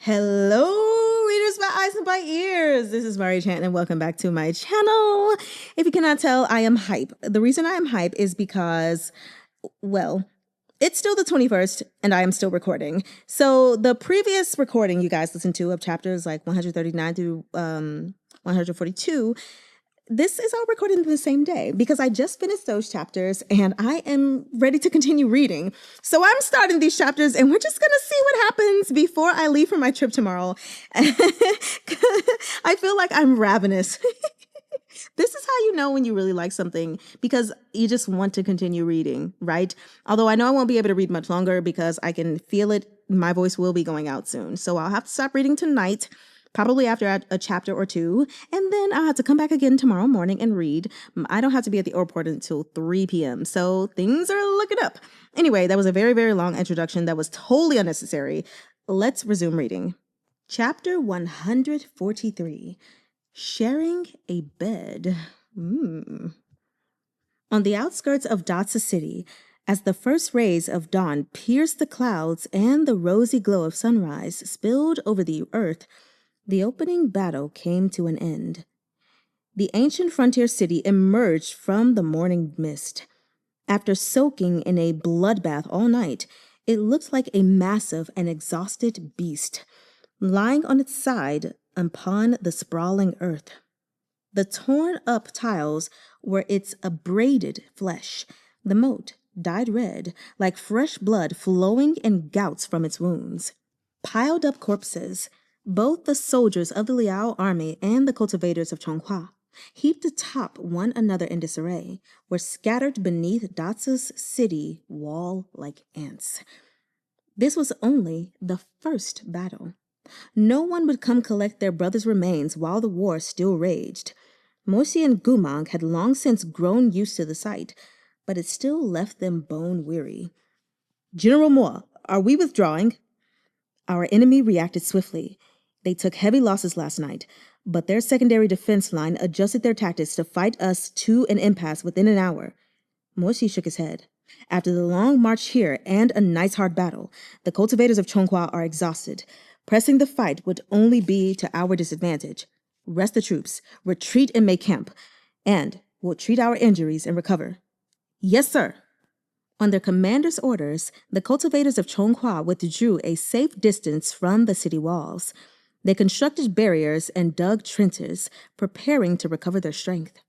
Hello, readers by eyes and by ears. This is Mari Chan and welcome back to my channel. If you cannot tell, I am hype. The reason I am hype is because, well, it's still the 21st and I am still recording. So the previous recording you guys listened to of chapters like 139 through 142, this is all recorded in the same day because I just finished those chapters and I am ready to continue reading. So I'm starting these chapters and we're just going to see what happens before I leave for my trip tomorrow. I feel like I'm ravenous. This is how you know when you really like something because you just want to continue reading, right? Although I know I won't be able to read much longer because I can feel it. My voice will be going out soon. So I'll have to stop reading tonight. Probably after a chapter or two, and then I'll have to come back again tomorrow morning and read. I don't have to be at the airport until 3 p.m., so things are looking up. Anyway, that was a very, very long introduction that was totally unnecessary. Let's resume reading. Chapter 143, Sharing a Bed. On the outskirts of Datsa City, as the first rays of dawn pierced the clouds and the rosy glow of sunrise spilled over the earth, the opening battle came to an end. The ancient frontier city emerged from the morning mist. After soaking in a bloodbath all night, it looked like a massive and exhausted beast, lying on its side upon the sprawling earth. The torn-up tiles were its abraded flesh, the moat dyed red, like fresh blood flowing in gouts from its wounds. Piled up corpses, both the soldiers of the Liao army and the cultivators of Chonghua, heaped atop one another in disarray, were scattered beneath Datsa's city wall like ants. This was only the first battle. No one would come collect their brother's remains while the war still raged. Moshi and Goo Mahng had long since grown used to the sight, but it still left them bone-weary. "General Mo, are we withdrawing?" Our enemy reacted swiftly. They took heavy losses last night, but their secondary defense line adjusted their tactics to fight us to an impasse within an hour. Moshi shook his head. After the long march here and a nice hard battle, the cultivators of Chonghua are exhausted. Pressing the fight would only be to our disadvantage. Rest the troops, retreat and make camp, and we'll treat our injuries and recover. Yes, sir. On their commander's orders, the cultivators of Chonghua withdrew a safe distance from the city walls. They constructed barriers and dug trenches, preparing to recover their strength.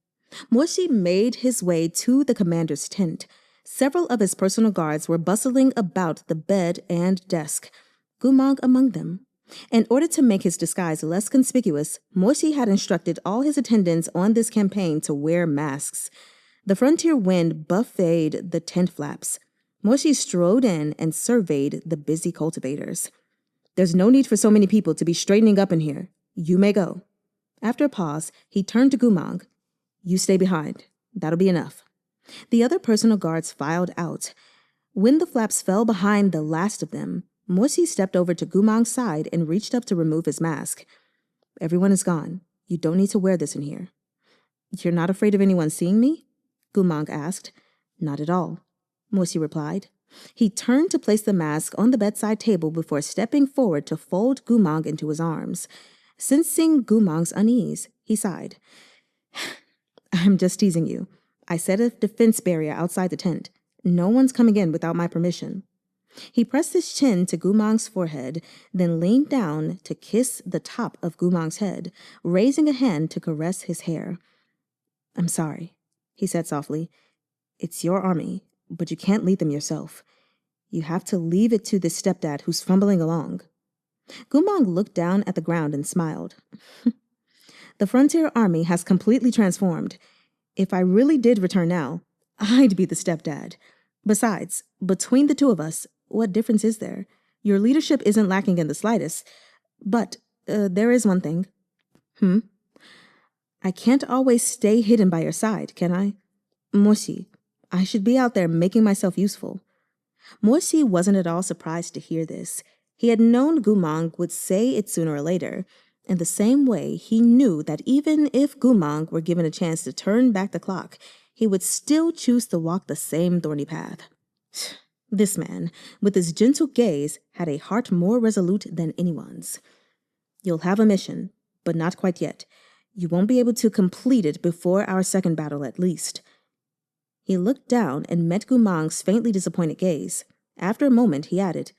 Moshi made his way to the commander's tent. Several of his personal guards were bustling about the bed and desk, Goo Mahng among them. In order to make his disguise less conspicuous, Moshi had instructed all his attendants on this campaign to wear masks. The frontier wind buffeted the tent flaps. Moshi strode in and surveyed the busy cultivators. "There's no need for so many people to be straightening up in here. You may go." After a pause, he turned to Goo Mahng. "You stay behind. That'll be enough." The other personal guards filed out. When the flaps fell behind the last of them, Moshi stepped over to Goo Mahng's side and reached up to remove his mask. "Everyone is gone. You don't need to wear this in here." "You're not afraid of anyone seeing me?" Goo Mahng asked. "Not at all," Moshi replied. He turned to place the mask on the bedside table before stepping forward to fold Goo Mahng into his arms. Sensing Goo Mahng's unease, he sighed. "I'm just teasing you. I set a defense barrier outside the tent. No one's coming in without my permission." He pressed his chin to Goo Mahng's forehead, then leaned down to kiss the top of Goo Mahng's head, raising a hand to caress his hair. "I'm sorry," he said softly. "It's your army, but you can't lead them yourself. You have to leave it to this stepdad who's fumbling along." Goo Mahng looked down at the ground and smiled. "The frontier army has completely transformed. If I really did return now, I'd be the stepdad. Besides, between the two of us, what difference is there? Your leadership isn't lacking in the slightest. But there is one thing." "I can't always stay hidden by your side, can I? Moshi, I should be out there making myself useful." Moshi wasn't at all surprised to hear this. He had known Goo Mahng would say it sooner or later. In the same way, he knew that even if Goo Mahng were given a chance to turn back the clock, he would still choose to walk the same thorny path. This man, with his gentle gaze, had a heart more resolute than anyone's. You'll have a mission, but not quite yet. You won't be able to complete it before our second battle at least. He looked down and met Goo Mahng's faintly disappointed gaze. After a moment, he added,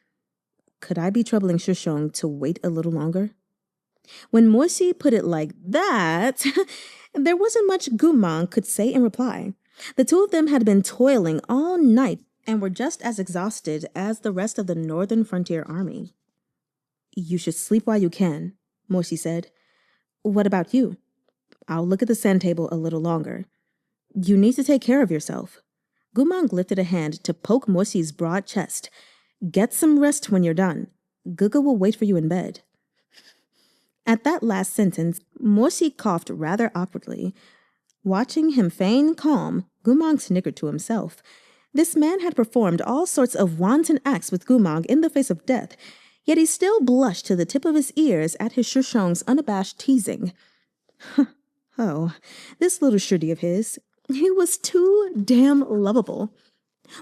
Could I be troubling Shishong to wait a little longer? When Morsi put it like that, there wasn't much Goo Mahng could say in reply. The two of them had been toiling all night and were just as exhausted as the rest of the Northern Frontier Army. You should sleep while you can, Morsi said. What about you? I'll look at the sand table a little longer. You need to take care of yourself. Goo Mahng lifted a hand to poke Morsi's broad chest. Get some rest when you're done. Guga will wait for you in bed. At that last sentence, Morsi coughed rather awkwardly. Watching him feign calm, Goo Mahng snickered to himself. This man had performed all sorts of wanton acts with Goo Mahng in the face of death, yet he still blushed to the tip of his ears at his Shishong's unabashed teasing. Oh, this little shirty of his, he was too damn lovable.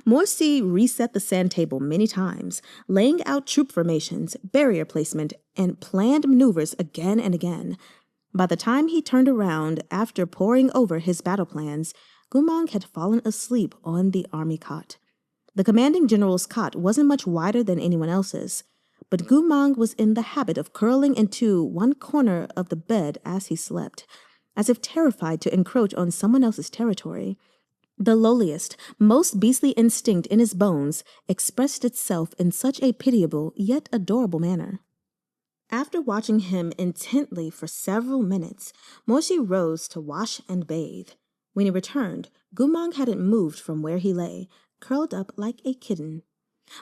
Morsi reset the sand table many times, laying out troop formations, barrier placement, and planned maneuvers again and again. By the time he turned around after poring over his battle plans, Goo Mahng had fallen asleep on the army cot. The commanding general's cot wasn't much wider than anyone else's, but Goo Mahng was in the habit of curling into one corner of the bed as he slept, as if terrified to encroach on someone else's territory. The lowliest, most beastly instinct in his bones expressed itself in such a pitiable yet adorable manner. After watching him intently for several minutes, Morsi rose to wash and bathe. When he returned, Goo Mahng hadn't moved from where he lay, curled up like a kitten.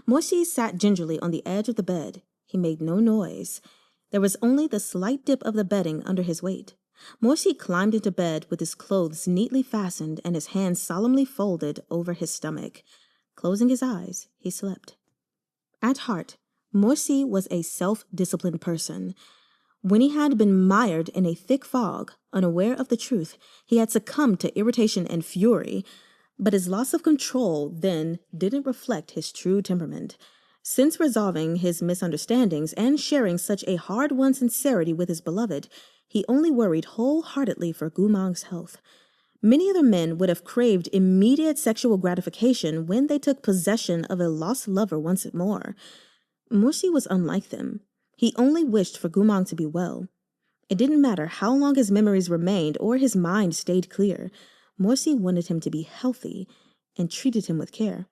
Morsi sat gingerly on the edge of the bed. He made no noise. There was only the slight dip of the bedding under his weight. Morsi climbed into bed with his clothes neatly fastened and his hands solemnly folded over his stomach. Closing his eyes, he slept. At heart, Morsi was a self-disciplined person. When he had been mired in a thick fog, unaware of the truth, he had succumbed to irritation and fury. But his loss of control then didn't reflect his true temperament. Since resolving his misunderstandings and sharing such a hard-won sincerity with his beloved, he only worried wholeheartedly for Goo Mahng's health. Many other men would have craved immediate sexual gratification when they took possession of a lost lover once more. Morsi was unlike them. He only wished for Goo Mahng to be well. It didn't matter how long his memories remained or his mind stayed clear. Morsi wanted him to be healthy and treated him with care.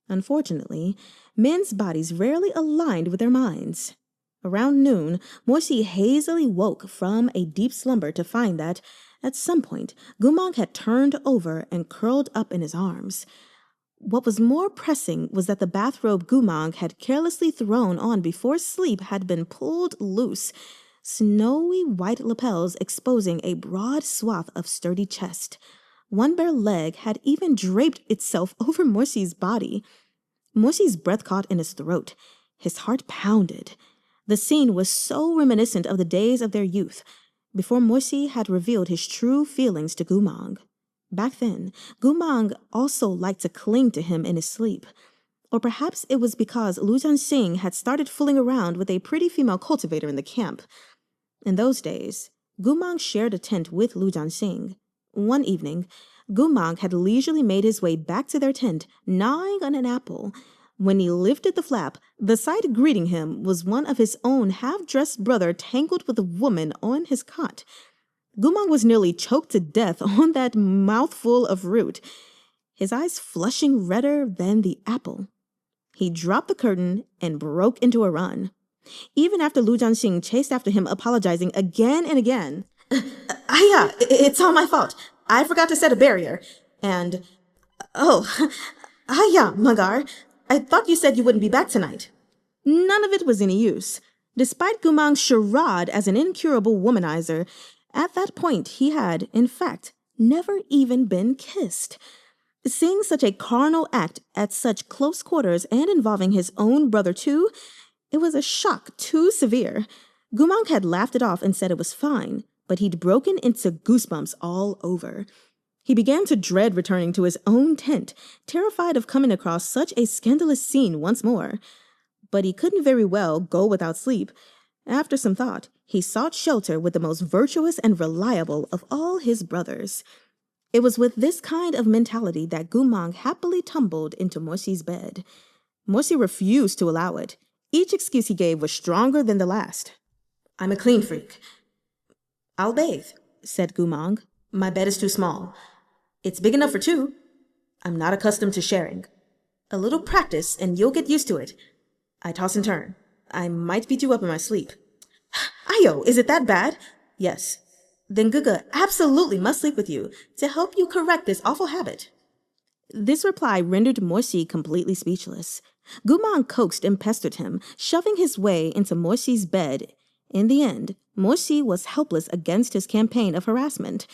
Unfortunately, men's bodies rarely aligned with their minds. Around noon, Morsi hazily woke from a deep slumber to find that, at some point, Goo Mahng had turned over and curled up in his arms. What was more pressing was that the bathrobe Goo Mahng had carelessly thrown on before sleep had been pulled loose, snowy white lapels exposing a broad swath of sturdy chest. One bare leg had even draped itself over Morsi's body. Morsi's breath caught in his throat. His heart pounded. The scene was so reminiscent of the days of their youth, before Morsi had revealed his true feelings to Goo Mahng. Back then, Goo Mahng also liked to cling to him in his sleep. Or perhaps it was because Lu Jianxing had started fooling around with a pretty female cultivator in the camp. In those days, Goo Mahng shared a tent with Lu Jianxing. One evening, Goo Mahng had leisurely made his way back to their tent, gnawing on an apple. When he lifted the flap, the sight greeting him was one of his own half-dressed brother tangled with a woman on his cot. Goo Mahng was nearly choked to death on that mouthful of root, his eyes flushing redder than the apple. He dropped the curtain and broke into a run. Even after Lu Jianxing chased after him, apologizing again and again. Yeah, it's all my fault. I forgot to set a barrier. And, yeah, Magar. I thought you said you wouldn't be back tonight. None of it was any use. Despite Goo Mahng's charade as an incurable womanizer, at that point he had, in fact, never even been kissed. Seeing such a carnal act at such close quarters and involving his own brother too, it was a shock too severe. Goo Mahng had laughed it off and said it was fine, but he'd broken into goosebumps all over. He began to dread returning to his own tent, terrified of coming across such a scandalous scene once more. But he couldn't very well go without sleep. After some thought, he sought shelter with the most virtuous and reliable of all his brothers. It was with this kind of mentality that Goo Mahng happily tumbled into Morsi's bed. Morsi refused to allow it. Each excuse he gave was stronger than the last. "I'm a clean freak." "I'll bathe," said Goo Mahng. "My bed is too small. It's big enough for two. I'm not accustomed to sharing. A little practice and you'll get used to it. I toss and turn. I might beat you up in my sleep." "Ayo, is it that bad?" "Yes." "Then Guga absolutely must sleep with you to help you correct this awful habit." This reply rendered Morsi completely speechless. Goo Mahng coaxed and pestered him, shoving his way into Morsi's bed. In the end, Morsi was helpless against his campaign of harassment.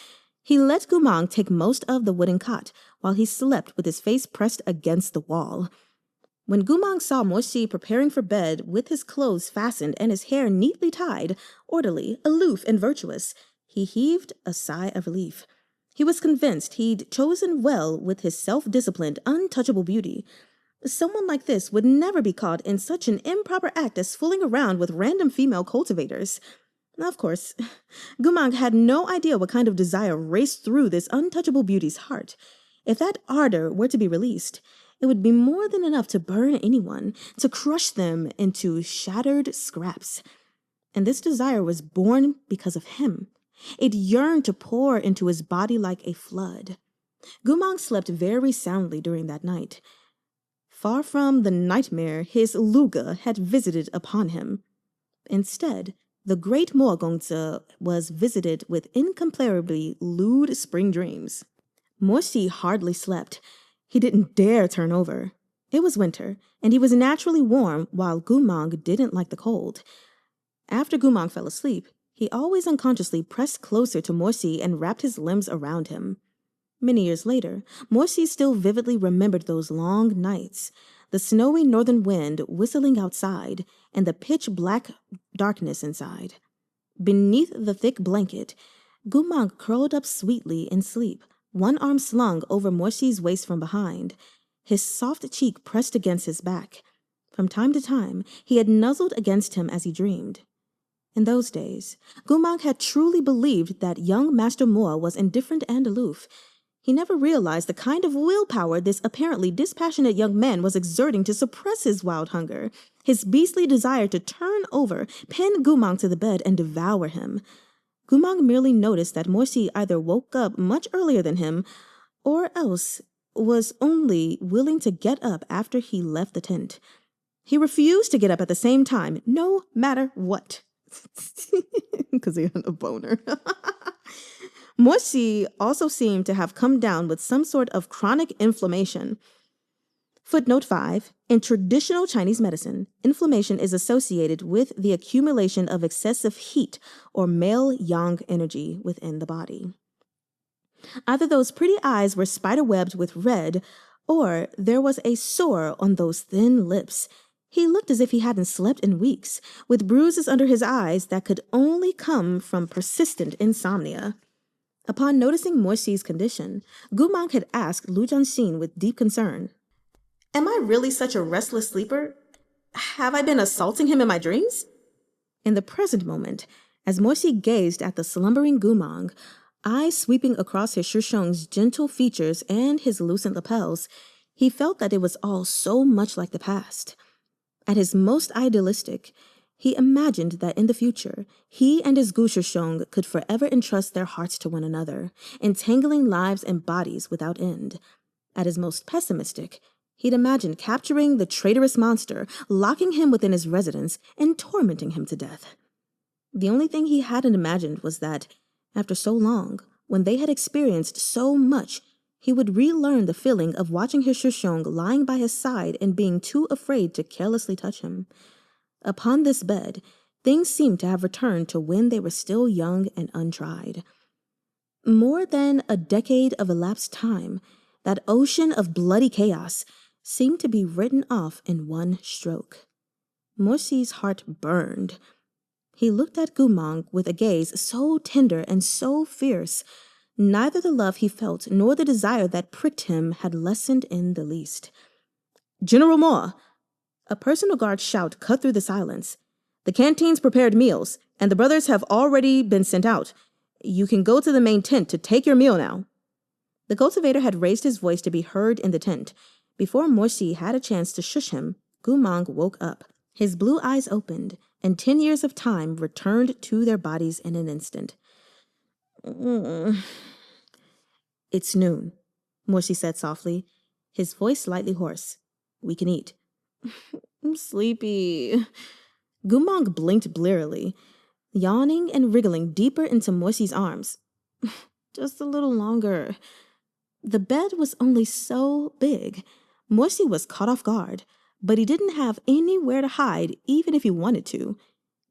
He let Goo Mahng take most of the wooden cot, while he slept with his face pressed against the wall. When Goo Mahng saw Morsi preparing for bed with his clothes fastened and his hair neatly tied, orderly, aloof, and virtuous, he heaved a sigh of relief. He was convinced he'd chosen well with his self-disciplined, untouchable beauty. Someone like this would never be caught in such an improper act as fooling around with random female cultivators. Of course, Goo Mahng had no idea what kind of desire raced through this untouchable beauty's heart. If that ardor were to be released, it would be more than enough to burn anyone, to crush them into shattered scraps. And this desire was born because of him. It yearned to pour into his body like a flood. Goo Mahng slept very soundly during that night. Far from the nightmare his Luga had visited upon him. Instead, the great Mo was visited with incomparably lewd spring dreams. Morsi hardly slept. He didn't dare turn over. It was winter, and he was naturally warm, while Goo Mahng didn't like the cold. After Goo Mahng fell asleep, he always unconsciously pressed closer to Morsi and wrapped his limbs around him. Many years later, Morsi still vividly remembered those long nights, the snowy northern wind whistling outside, and the pitch-black darkness inside. Beneath the thick blanket, Goo Mahng curled up sweetly in sleep, one arm slung over Morsi's waist from behind, his soft cheek pressed against his back. From time to time, he had nuzzled against him as he dreamed. In those days, Goo Mahng had truly believed that young Master Mo was indifferent and aloof. He never realized the kind of willpower this apparently dispassionate young man was exerting to suppress his wild hunger, his beastly desire to turn over, pin Goo Mahng to the bed, and devour him. Goo Mahng merely noticed that Morsi either woke up much earlier than him, or else was only willing to get up after he left the tent. He refused to get up at the same time, no matter what. Because he had a boner. Morsi also seemed to have come down with some sort of chronic inflammation. Footnote 5. In traditional Chinese medicine, inflammation is associated with the accumulation of excessive heat or male yang energy within the body. Either those pretty eyes were spiderwebbed with red, or there was a sore on those thin lips. He looked as if he hadn't slept in weeks, with bruises under his eyes that could only come from persistent insomnia. Upon noticing Morsi's condition, Goo Mahng had asked Lu Jianxin with deep concern, "Am I really such a restless sleeper? Have I been assaulting him in my dreams?" In the present moment, as Morsi gazed at the slumbering Goo Mahng, eyes sweeping across his Shishong's gentle features and his lucent lapels, he felt that it was all so much like the past. At his most idealistic, he imagined that in the future, he and his Gu Shishong could forever entrust their hearts to one another, entangling lives and bodies without end. At his most pessimistic, he'd imagined capturing the traitorous monster, locking him within his residence, and tormenting him to death. The only thing he hadn't imagined was that, after so long, when they had experienced so much, he would relearn the feeling of watching his Shishong lying by his side and being too afraid to carelessly touch him. Upon this bed, things seemed to have returned to when they were still young and untried. More than a decade of elapsed time, that ocean of bloody chaos seemed to be written off in one stroke. Morsi's heart burned. He looked at Goo Mahng with a gaze so tender and so fierce Neither the love he felt nor the desire that pricked him had lessened in the least. "General Moore!" A personal guard shout cut through the silence. "The canteen's prepared meals, and the brothers have already been sent out. You can go to the main tent to take your meal now." The cultivator had raised his voice to be heard in the tent. Before Morsi had a chance to shush him, Goo Mahng woke up. His blue eyes opened, and 10 years of time returned to their bodies in an instant. "It's noon," Morsi said softly, his voice slightly hoarse. "We can eat." "I'm sleepy." Goo Mahng blinked blearily, yawning and wriggling deeper into Morsi's arms. "Just a little longer." The bed was only so big. Morsi was caught off guard, but he didn't have anywhere to hide even if he wanted to.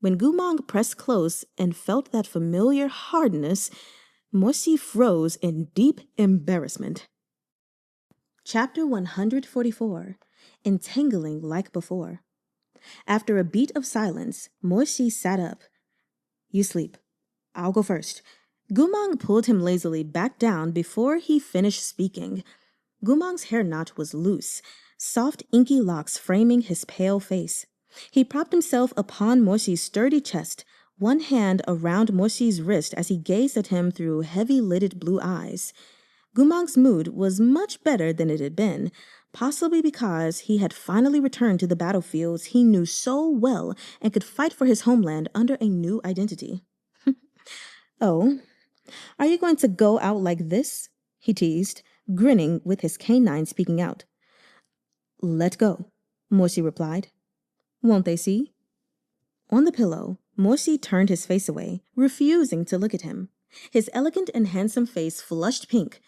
When Goo Mahng pressed close and felt that familiar hardness, Morsi froze in deep embarrassment. Chapter 144. Entangling like before. After a beat of silence, Morsi sat up. "You sleep. I'll go first." Goo Mahng pulled him lazily back down before he finished speaking. Goo Mahng's hair knot was loose, soft inky locks framing his pale face. He propped himself upon Morsi's sturdy chest, one hand around Morsi's wrist as he gazed at him through heavy-lidded blue eyes. Goo Mahng's mood was much better than it had been, possibly because he had finally returned to the battlefields he knew so well and could fight for his homeland under a new identity. "Oh, are you going to go out like this?" he teased, grinning with his canines peeking out. "Let go," Morsi replied. "Won't they see?" On the pillow, Morsi turned his face away, refusing to look at him. His elegant and handsome face flushed pink.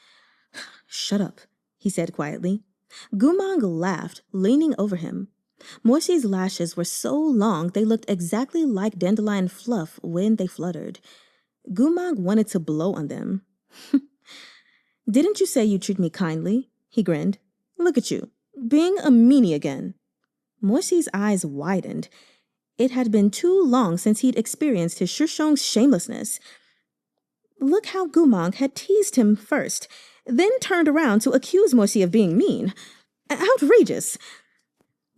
"Shut up," he said quietly. Goo Mahng laughed, leaning over him. Morsi's lashes were so long they looked exactly like dandelion fluff when they fluttered. Goo Mahng wanted to blow on them. "Didn't you say you treat me kindly?" He grinned. "Look at you, being a meanie again." Morsi's eyes widened. It had been too long since he'd experienced his Shishong's shamelessness. Look how Goo Mahng had teased him first, then turned around to accuse Morsi of being mean. Outrageous!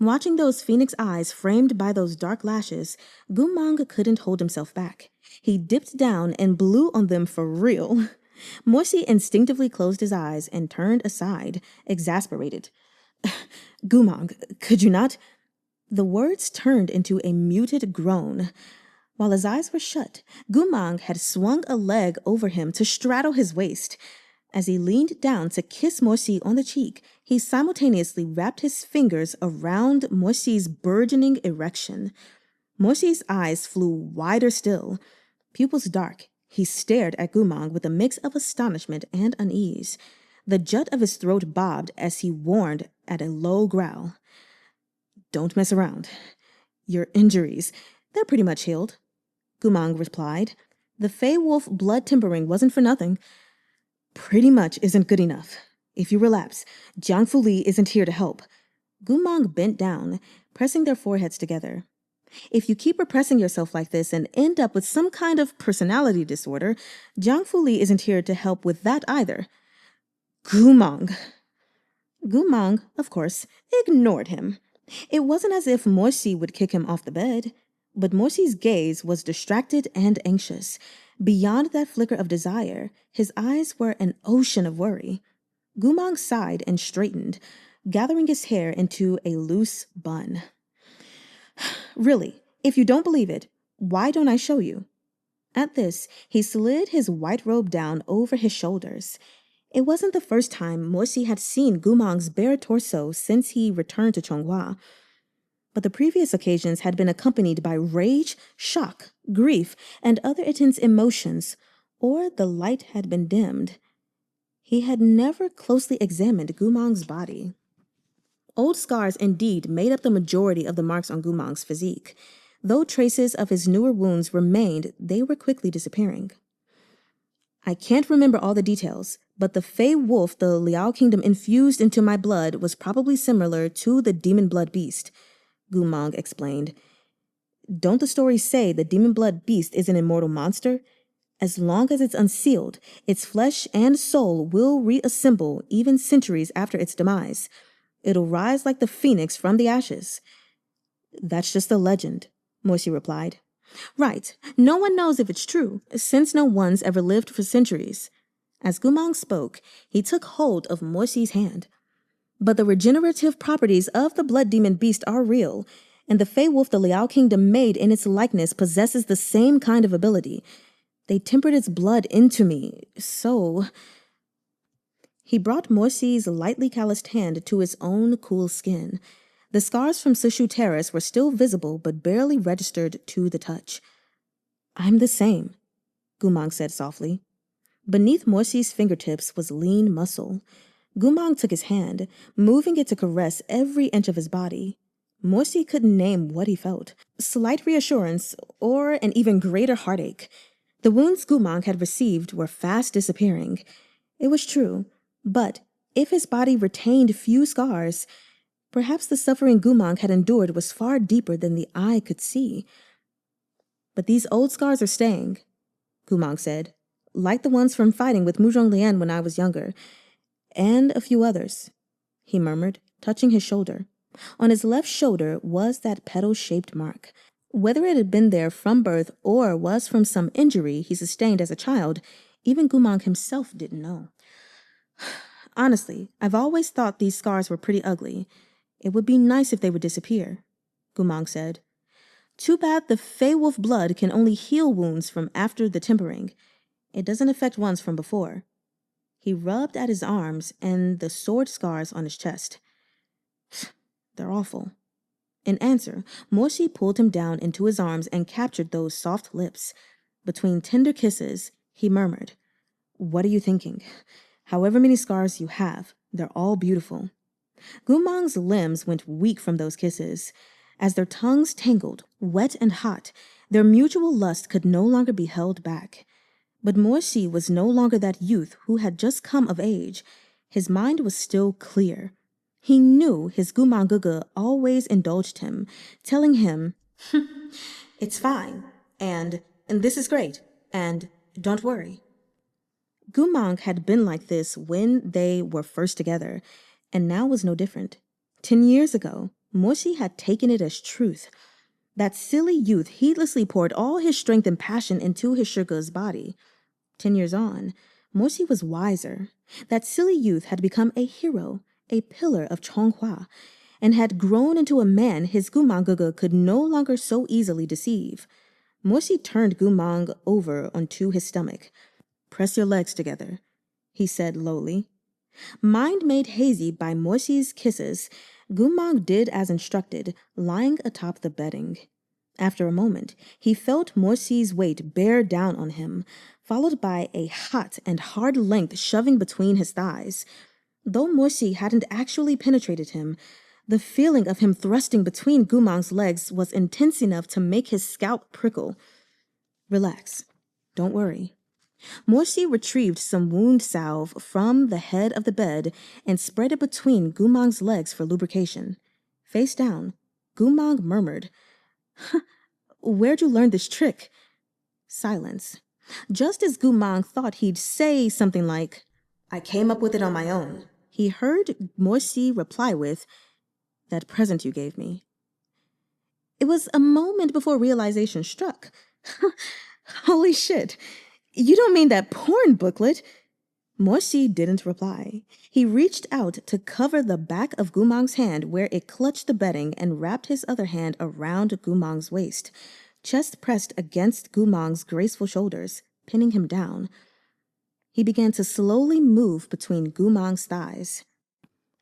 Watching those phoenix eyes framed by those dark lashes, Goo Mahng couldn't hold himself back. He dipped down and blew on them for real. Morsi instinctively closed his eyes and turned aside, exasperated. "Goo Mahng, could you not?" The words turned into a muted groan. While his eyes were shut, Goo Mahng had swung a leg over him to straddle his waist. As he leaned down to kiss Morsi on the cheek, he simultaneously wrapped his fingers around Morsi's burgeoning erection. Morsi's eyes flew wider still. Pupils dark, he stared at Goo Mahng with a mix of astonishment and unease. The jut of his throat bobbed as he warned at a low growl. "Don't mess around. Your injuries, they're pretty much healed," Goo Mahng replied. The Fey Wolf blood tempering wasn't for nothing. "Pretty much isn't good enough. If you relapse, Jiang Fu Li isn't here to help." Goo Mahng bent down, pressing their foreheads together. "If you keep repressing yourself like this and end up with some kind of personality disorder, Jiang Fu Li isn't here to help with that either." "Goo Mahng." Goo Mahng, of course, ignored him. It wasn't as if Morsi would kick him off the bed, but Morsi's gaze was distracted and anxious. Beyond that flicker of desire, his eyes were an ocean of worry. Goo Mahng sighed and straightened, gathering his hair into a loose bun. "Really, if you don't believe it, why don't I show you?" At this, he slid his white robe down over his shoulders. It wasn't the first time Morsi had seen Goo Mahng's bare torso since he returned to Chonghua. But the previous occasions had been accompanied by rage, shock, grief, and other intense emotions, or the light had been dimmed. He had never closely examined Goo Mahng's body. Old scars indeed made up the majority of the marks on Goo Mahng's physique. Though traces of his newer wounds remained, they were quickly disappearing. "I can't remember all the details, but the Fey wolf the Liao Kingdom infused into my blood was probably similar to the demon blood beast," Goo Mahng explained. "Don't the stories say the demon blood beast is an immortal monster? As long as it's unsealed, its flesh and soul will reassemble even centuries after its demise. It'll rise like the phoenix from the ashes. That's just a legend, Morsi replied. Right. No one knows if it's true, since no one's ever lived for centuries. As Goo Mahng spoke, he took hold of Morsi's hand. But the regenerative properties of the blood demon beast are real, and the Fey wolf the Liao kingdom made in its likeness possesses the same kind of ability. They tempered its blood into me, so... He brought Morsi's lightly calloused hand to his own cool skin. The scars from Sishu Terrace were still visible, but barely registered to the touch. I'm the same, Goo Mahng said softly. Beneath Morsi's fingertips was lean muscle. Goo Mahng took his hand, moving it to caress every inch of his body. Morsi couldn't name what he felt. Slight reassurance, or an even greater heartache. The wounds Goo Mahng had received were fast disappearing. It was true, but if his body retained few scars, perhaps the suffering Goo Mahng had endured was far deeper than the eye could see. But these old scars are staying, Goo Mahng said, like the ones from fighting with Murong Lian when I was younger, and a few others, he murmured, touching his shoulder. On his left shoulder was that petal-shaped mark. Whether it had been there from birth or was from some injury he sustained as a child, even Goo Mahng himself didn't know. Honestly, I've always thought these scars were pretty ugly. It would be nice if they would disappear, Goo Mahng said. Too bad the Fey wolf blood can only heal wounds from after the tempering. It doesn't affect ones from before. He rubbed at his arms and the sword scars on his chest. They're awful. In answer, Morsi pulled him down into his arms and captured those soft lips. Between tender kisses, he murmured, What are you thinking? However many scars you have, they're all beautiful. Goo Mahng's limbs went weak from those kisses. As their tongues tangled, wet and hot, their mutual lust could no longer be held back. But Morsi was no longer that youth who had just come of age. His mind was still clear. He knew his Goo Mahng Gugu always indulged him, telling him, It's fine, and this is great, and don't worry. Goo Mahng had been like this when they were first together, and now was no different. 10 years ago, Morsi had taken it as truth. That silly youth heedlessly poured all his strength and passion into his Shurga's body. 10 years on, Morsi was wiser. That silly youth had become a hero, a pillar of Chonghua, and had grown into a man his Goo Mahng Gugu could no longer so easily deceive. Morsi turned Goo Mahng over onto his stomach. Press your legs together, he said lowly. Mind made hazy by Morsi's kisses, Goo Mahng did as instructed, lying atop the bedding. After a moment, he felt Morsi's weight bear down on him, followed by a hot and hard length shoving between his thighs. Though Morsi hadn't actually penetrated him, the feeling of him thrusting between Goo Mahng's legs was intense enough to make his scalp prickle. Relax. Don't worry. Morsi retrieved some wound salve from the head of the bed and spread it between Goo Mahng's legs for lubrication. Face down, Goo Mahng murmured, Where'd you learn this trick? Silence. Just as Goo Mahng thought he'd say something like, I came up with it on my own, he heard Morsi reply with, That present you gave me. It was a moment before realization struck. Holy shit. You don't mean that porn booklet? Morsi didn't reply. He reached out to cover the back of Goo Mahng's hand where it clutched the bedding and wrapped his other hand around Goo Mahng's waist, chest pressed against Goo Mahng's graceful shoulders, pinning him down. He began to slowly move between Goo Mahng's thighs.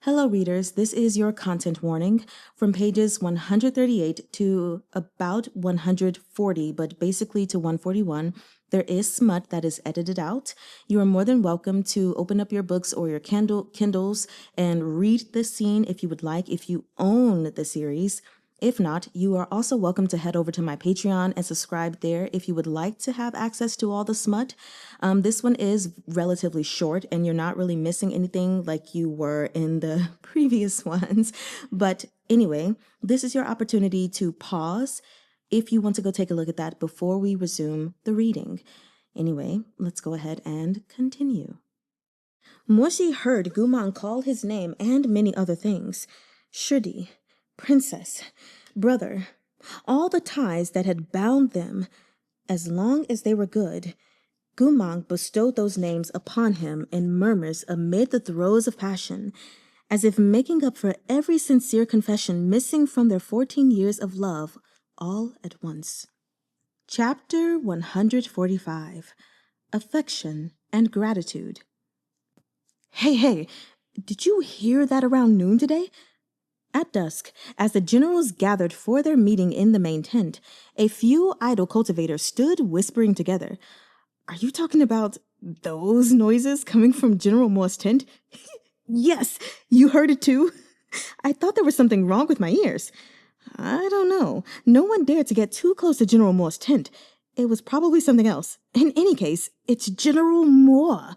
Hello, readers. This is your content warning from pages 138 to about 140, but basically to 141. There is smut that is edited out. You are more than welcome to open up your books or your Kindles and read this scene if you would like, if you own the series. If not, you are also welcome to head over to my Patreon and subscribe there if you would like to have access to all the smut. This one is relatively short and you're not really missing anything like you were in the previous ones. But anyway, this is your opportunity to pause if you want to go take a look at that before we resume the reading. Anyway, let's go ahead and continue. Morsi heard Goo Mahng call his name and many other things. Shudi, princess, brother, all the ties that had bound them. As long as they were good, Goo Mahng bestowed those names upon him in murmurs amid the throes of passion, as if making up for every sincere confession missing from their 14 years of love all at once. Chapter 145. Affection and Gratitude. Hey, did you hear that around noon today? At dusk, as the generals gathered for their meeting in the main tent, a few idle cultivators stood whispering together. Are you talking about those noises coming from General Moore's tent? Yes, you heard it too. I thought there was something wrong with my ears. I don't know. No one dared to get too close to General Moore's tent. It was probably something else. In any case, it's General Moore.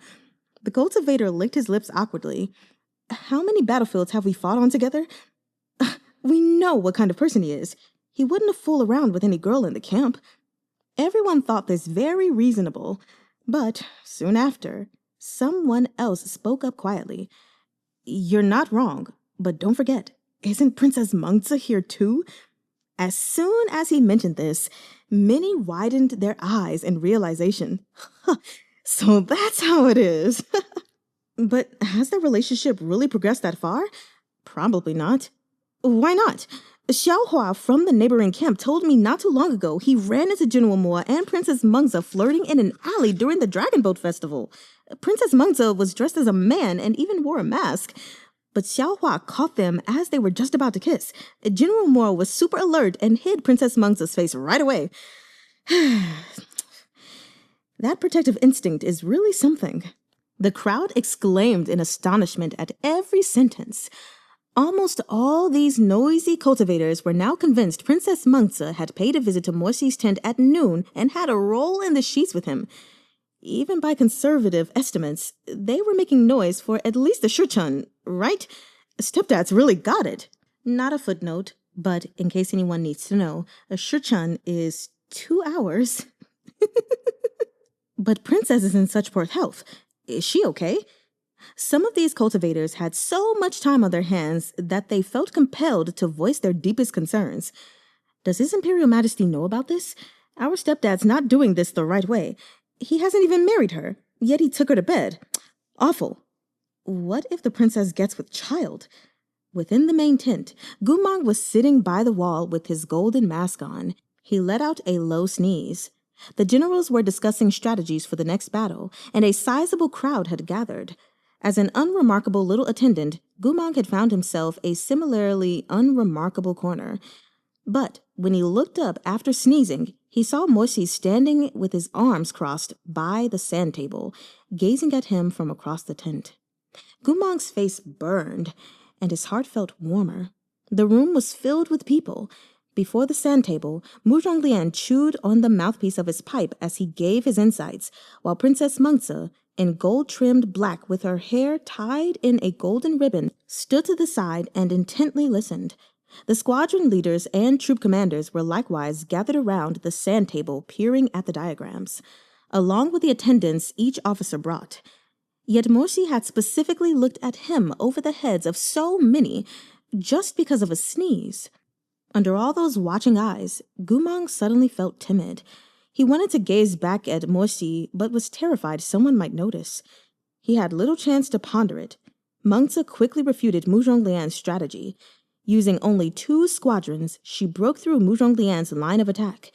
The cultivator licked his lips awkwardly. How many battlefields have we fought on together? We know what kind of person he is. He wouldn't have fooled around with any girl in the camp. Everyone thought this very reasonable, but soon after, someone else spoke up quietly. You're not wrong, but don't forget, isn't Princess Mengzi here too? As soon as he mentioned this, many widened their eyes in realization. So that's how it is. But has the relationship really progressed that far? Probably not. Why not? Xiao from the neighboring camp told me not too long ago he ran into General Moore and Princess Mengzi flirting in an alley during the Dragon Boat Festival. Princess Mengzi was dressed as a man and even wore a mask. But Xiao caught them as they were just about to kiss. General Moore was super alert and hid Princess Mengzi's face right away. That protective instinct is really something. The crowd exclaimed in astonishment at every sentence. Almost all these noisy cultivators were now convinced Princess Mengzi had paid a visit to Morsi's tent at noon and had a roll in the sheets with him. Even by conservative estimates, they were making noise for at least a Shizun, right? Stepdad's really got it. Not a footnote, but in case anyone needs to know, a Shizun is 2 hours. But Princess is in such poor health. Is she okay? Some of these cultivators had so much time on their hands that they felt compelled to voice their deepest concerns. Does His Imperial Majesty know about this? Our stepdad's not doing this the right way. He hasn't even married her, yet he took her to bed. Awful. What if the princess gets with child? Within the main tent, Goo Mahng was sitting by the wall with his golden mask on. He let out a low sneeze. The generals were discussing strategies for the next battle, and a sizable crowd had gathered. As an unremarkable little attendant, Goo Mahng had found himself a similarly unremarkable corner. But when he looked up after sneezing, he saw Morsi standing with his arms crossed by the sand table, gazing at him from across the tent. Goo Mahng's face burned, and his heart felt warmer. The room was filled with people. Before the sand table, Murong Lian chewed on the mouthpiece of his pipe as he gave his insights, while Princess Mengzi, in gold-trimmed black with her hair tied in a golden ribbon, stood to the side and intently listened. The squadron leaders and troop commanders were likewise gathered around the sand table peering at the diagrams, along with the attendants each officer brought. Yet Morsi had specifically looked at him over the heads of so many just because of a sneeze. Under all those watching eyes, Goo Mahng suddenly felt timid. He wanted to gaze back at Morsi, but was terrified someone might notice. He had little chance to ponder it. Mengzi quickly refuted Murong Lian's strategy. Using only 2 squadrons, she broke through Murong Lian's line of attack.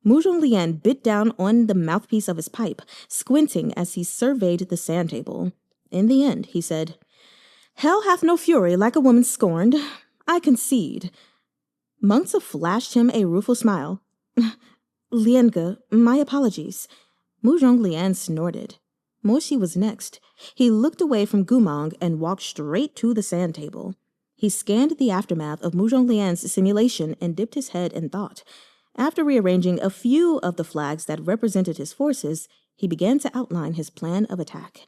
Murong Lian bit down on the mouthpiece of his pipe, squinting as he surveyed the sand table. In the end, he said, "Hell hath no fury like a woman scorned. I concede." Mengzi flashed him a rueful smile. "Lianga, my apologies." Murong Lian snorted. Morsi was next. He looked away from Goo Mahng and walked straight to the sand table. He scanned the aftermath of Murong Lian's simulation and dipped his head in thought. After rearranging a few of the flags that represented his forces, he began to outline his plan of attack.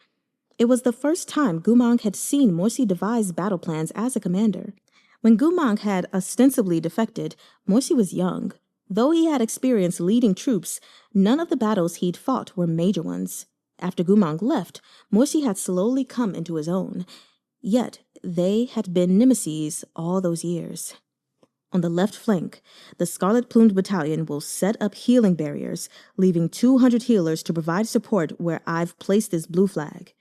It was the first time Goo Mahng had seen Morsi devise battle plans as a commander. When Goo Mahng had ostensibly defected, Morsi was young. Though he had experience leading troops, none of the battles he'd fought were major ones. After Goo Mahng left, Morsi had slowly come into his own. Yet they had been nemesis all those years. On the left flank, the Scarlet-Plumed Battalion will set up healing barriers, leaving 200 healers to provide support where I've placed this blue flag.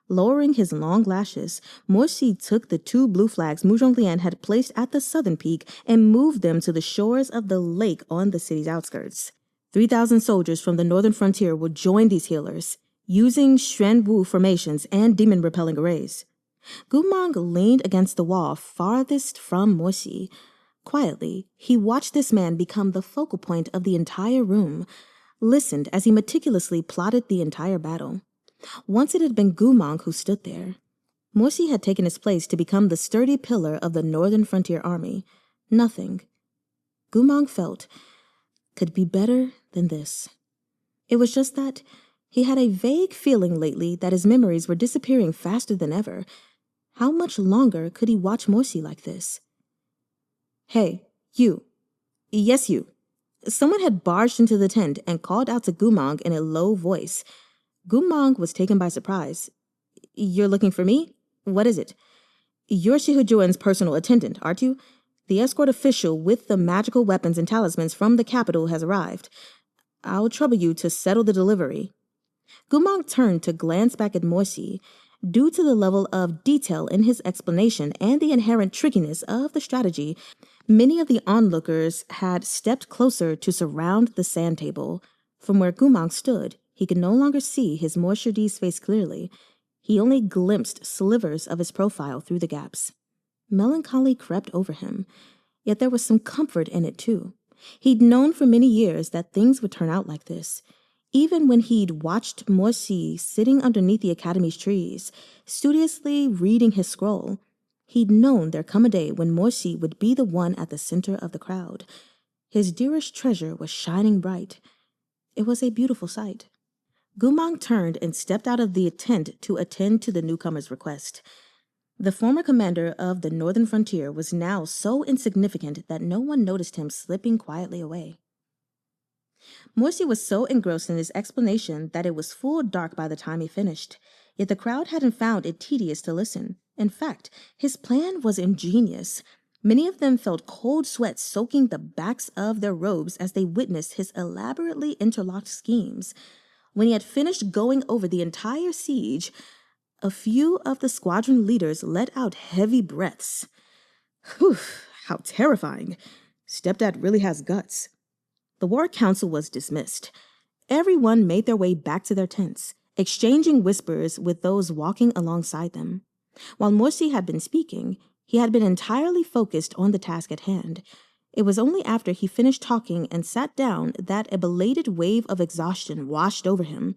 Lowering his long lashes, Morsi took the 2 blue flags Murong Lian had placed at the southern peak and moved them to the shores of the lake on the city's outskirts. 3,000 soldiers from the northern frontier would join these healers, using Xuan Wu formations and demon-repelling arrays. Goo Mahng leaned against the wall farthest from Morsi. Quietly, he watched this man become the focal point of the entire room, listened as he meticulously plotted the entire battle. Once it had been Goo Mahng who stood there. Morsi had taken his place to become the sturdy pillar of the northern frontier army. Nothing, Goo Mahng felt, could be better than this. It was just that he had a vague feeling lately that his memories were disappearing faster than ever. How much longer could he watch Morsi like this? Hey, you. Yes, you. Someone had barged into the tent and called out to Goo Mahng in a low voice. Goo Mahng was taken by surprise. You're looking for me? What is it? You're Shihujuan's personal attendant, aren't you? The escort official with the magical weapons and talismans from the capital has arrived. I'll trouble you to settle the delivery. Goo Mahng turned to glance back at Morsi. Due to the level of detail in his explanation and the inherent trickiness of the strategy, many of the onlookers had stepped closer to surround the sand table. From where Goo Mahng stood, he could no longer see his Morshardi's face clearly. He only glimpsed slivers of his profile through the gaps. Melancholy crept over him, yet there was some comfort in it too. He'd known for many years that things would turn out like this. Even when he'd watched Morsi sitting underneath the academy's trees, studiously reading his scroll, he'd known there'd come a day when Morsi would be the one at the center of the crowd. His dearest treasure was shining bright. It was a beautiful sight. Goo Mahng turned and stepped out of the tent to attend to the newcomer's request. The former commander of the northern frontier was now so insignificant that no one noticed him slipping quietly away. Morsi was so engrossed in his explanation that it was full dark by the time he finished, yet the crowd hadn't found it tedious to listen. In fact, his plan was ingenious. Many of them felt cold sweats soaking the backs of their robes as they witnessed his elaborately interlocked schemes. When he had finished going over the entire siege, a few of the squadron leaders let out heavy breaths. Whew, how terrifying. Stepdad really has guts. The war council was dismissed. Everyone made their way back to their tents, exchanging whispers with those walking alongside them. While Morsi had been speaking, he had been entirely focused on the task at hand. It was only after he finished talking and sat down that a belated wave of exhaustion washed over him.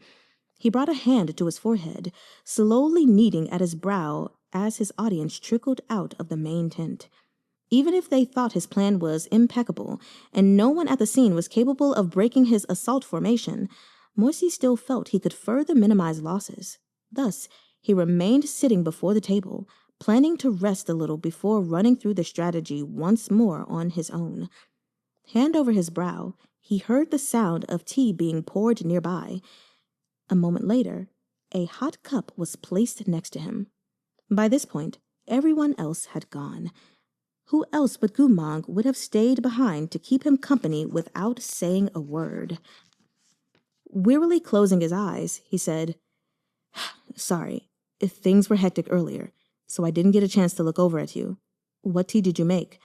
He brought a hand to his forehead, slowly kneading at his brow as his audience trickled out of the main tent. Even if they thought his plan was impeccable, and no one at the scene was capable of breaking his assault formation, Morsi still felt he could further minimize losses. Thus, he remained sitting before the table, planning to rest a little before running through the strategy once more on his own. Hand over his brow, he heard the sound of tea being poured nearby. A moment later, a hot cup was placed next to him. By this point, everyone else had gone. Who else but Goo Mahng would have stayed behind to keep him company without saying a word? Wearily closing his eyes, he said, Sorry, if things were hectic earlier, so I didn't get a chance to look over at you. What tea did you make?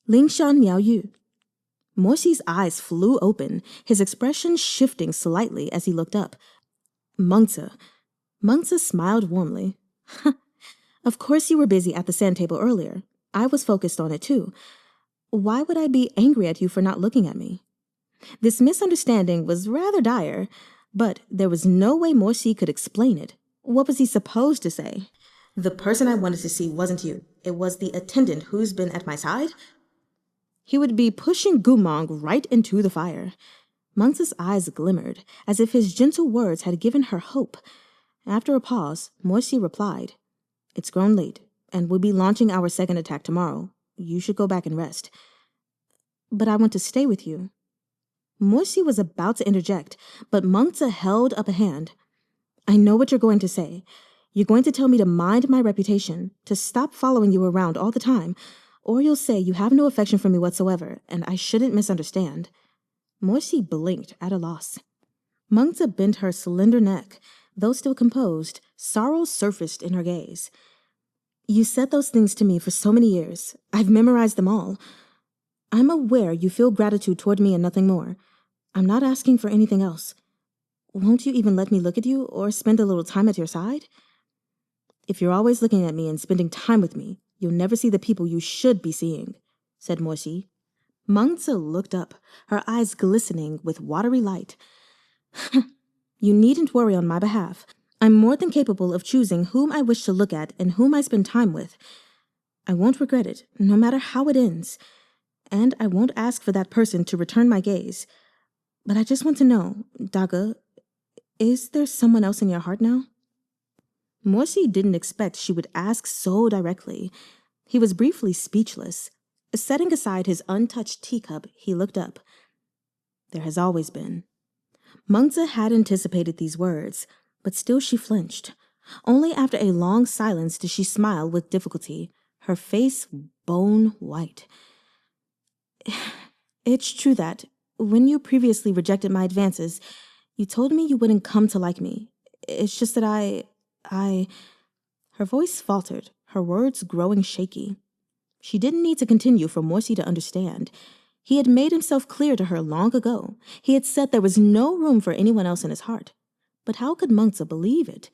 Ling Shan Miao Yu. Morsi's eyes flew open, his expression shifting slightly as he looked up. Mengzi. Mengzi smiled warmly. Of course you were busy at the sand table earlier. I was focused on it too. Why would I be angry at you for not looking at me? This misunderstanding was rather dire, but there was no way Morsi could explain it. What was he supposed to say? The person I wanted to see wasn't you. It was the attendant who's been at my side? He would be pushing Goo Mahng right into the fire. Mengzi's eyes glimmered, as if his gentle words had given her hope. After a pause, Morsi replied, It's grown late, and we'll be launching our second attack tomorrow. You should go back and rest. But I want to stay with you. Morsi was about to interject, but Mengzi held up a hand. I know what you're going to say. You're going to tell me to mind my reputation, to stop following you around all the time, or you'll say you have no affection for me whatsoever, and I shouldn't misunderstand. Morsi blinked at a loss. Mengzi bent her slender neck. Though still composed, sorrow surfaced in her gaze. You said those things to me for so many years. I've memorized them all. I'm aware you feel gratitude toward me and nothing more. I'm not asking for anything else. Won't you even let me look at you or spend a little time at your side? If you're always looking at me and spending time with me, you'll never see the people you should be seeing, said Morsi. Mengzi looked up, her eyes glistening with watery light. You needn't worry on my behalf. I'm more than capable of choosing whom I wish to look at and whom I spend time with. I won't regret it, no matter how it ends. And I won't ask for that person to return my gaze. But I just want to know, Daga, is there someone else in your heart now? Morsi didn't expect she would ask so directly. He was briefly speechless. Setting aside his untouched teacup, he looked up. There has always been. Mengzi had anticipated these words, but still she flinched. Only after a long silence did she smile with difficulty, her face bone white. It's true that, when you previously rejected my advances, you told me you wouldn't come to like me. It's just that I... Her voice faltered, her words growing shaky. She didn't need to continue for Morsi to understand. He had made himself clear to her long ago. He had said there was no room for anyone else in his heart. But how could Mengzi believe it?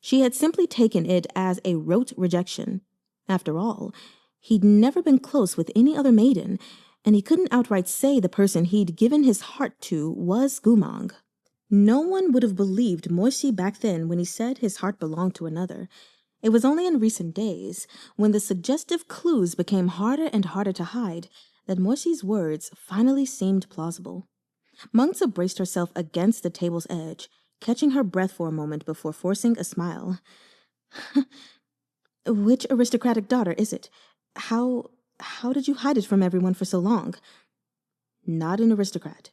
She had simply taken it as a rote rejection. After all, he'd never been close with any other maiden, and he couldn't outright say the person he'd given his heart to was Goo Mahng. No one would have believed Morsi back then when he said his heart belonged to another. It was only in recent days, when the suggestive clues became harder and harder to hide, that Morsi's words finally seemed plausible. Mengzi braced herself against the table's edge, catching her breath for a moment before forcing a smile. Which aristocratic daughter is it? How did you hide it from everyone for so long? Not an aristocrat.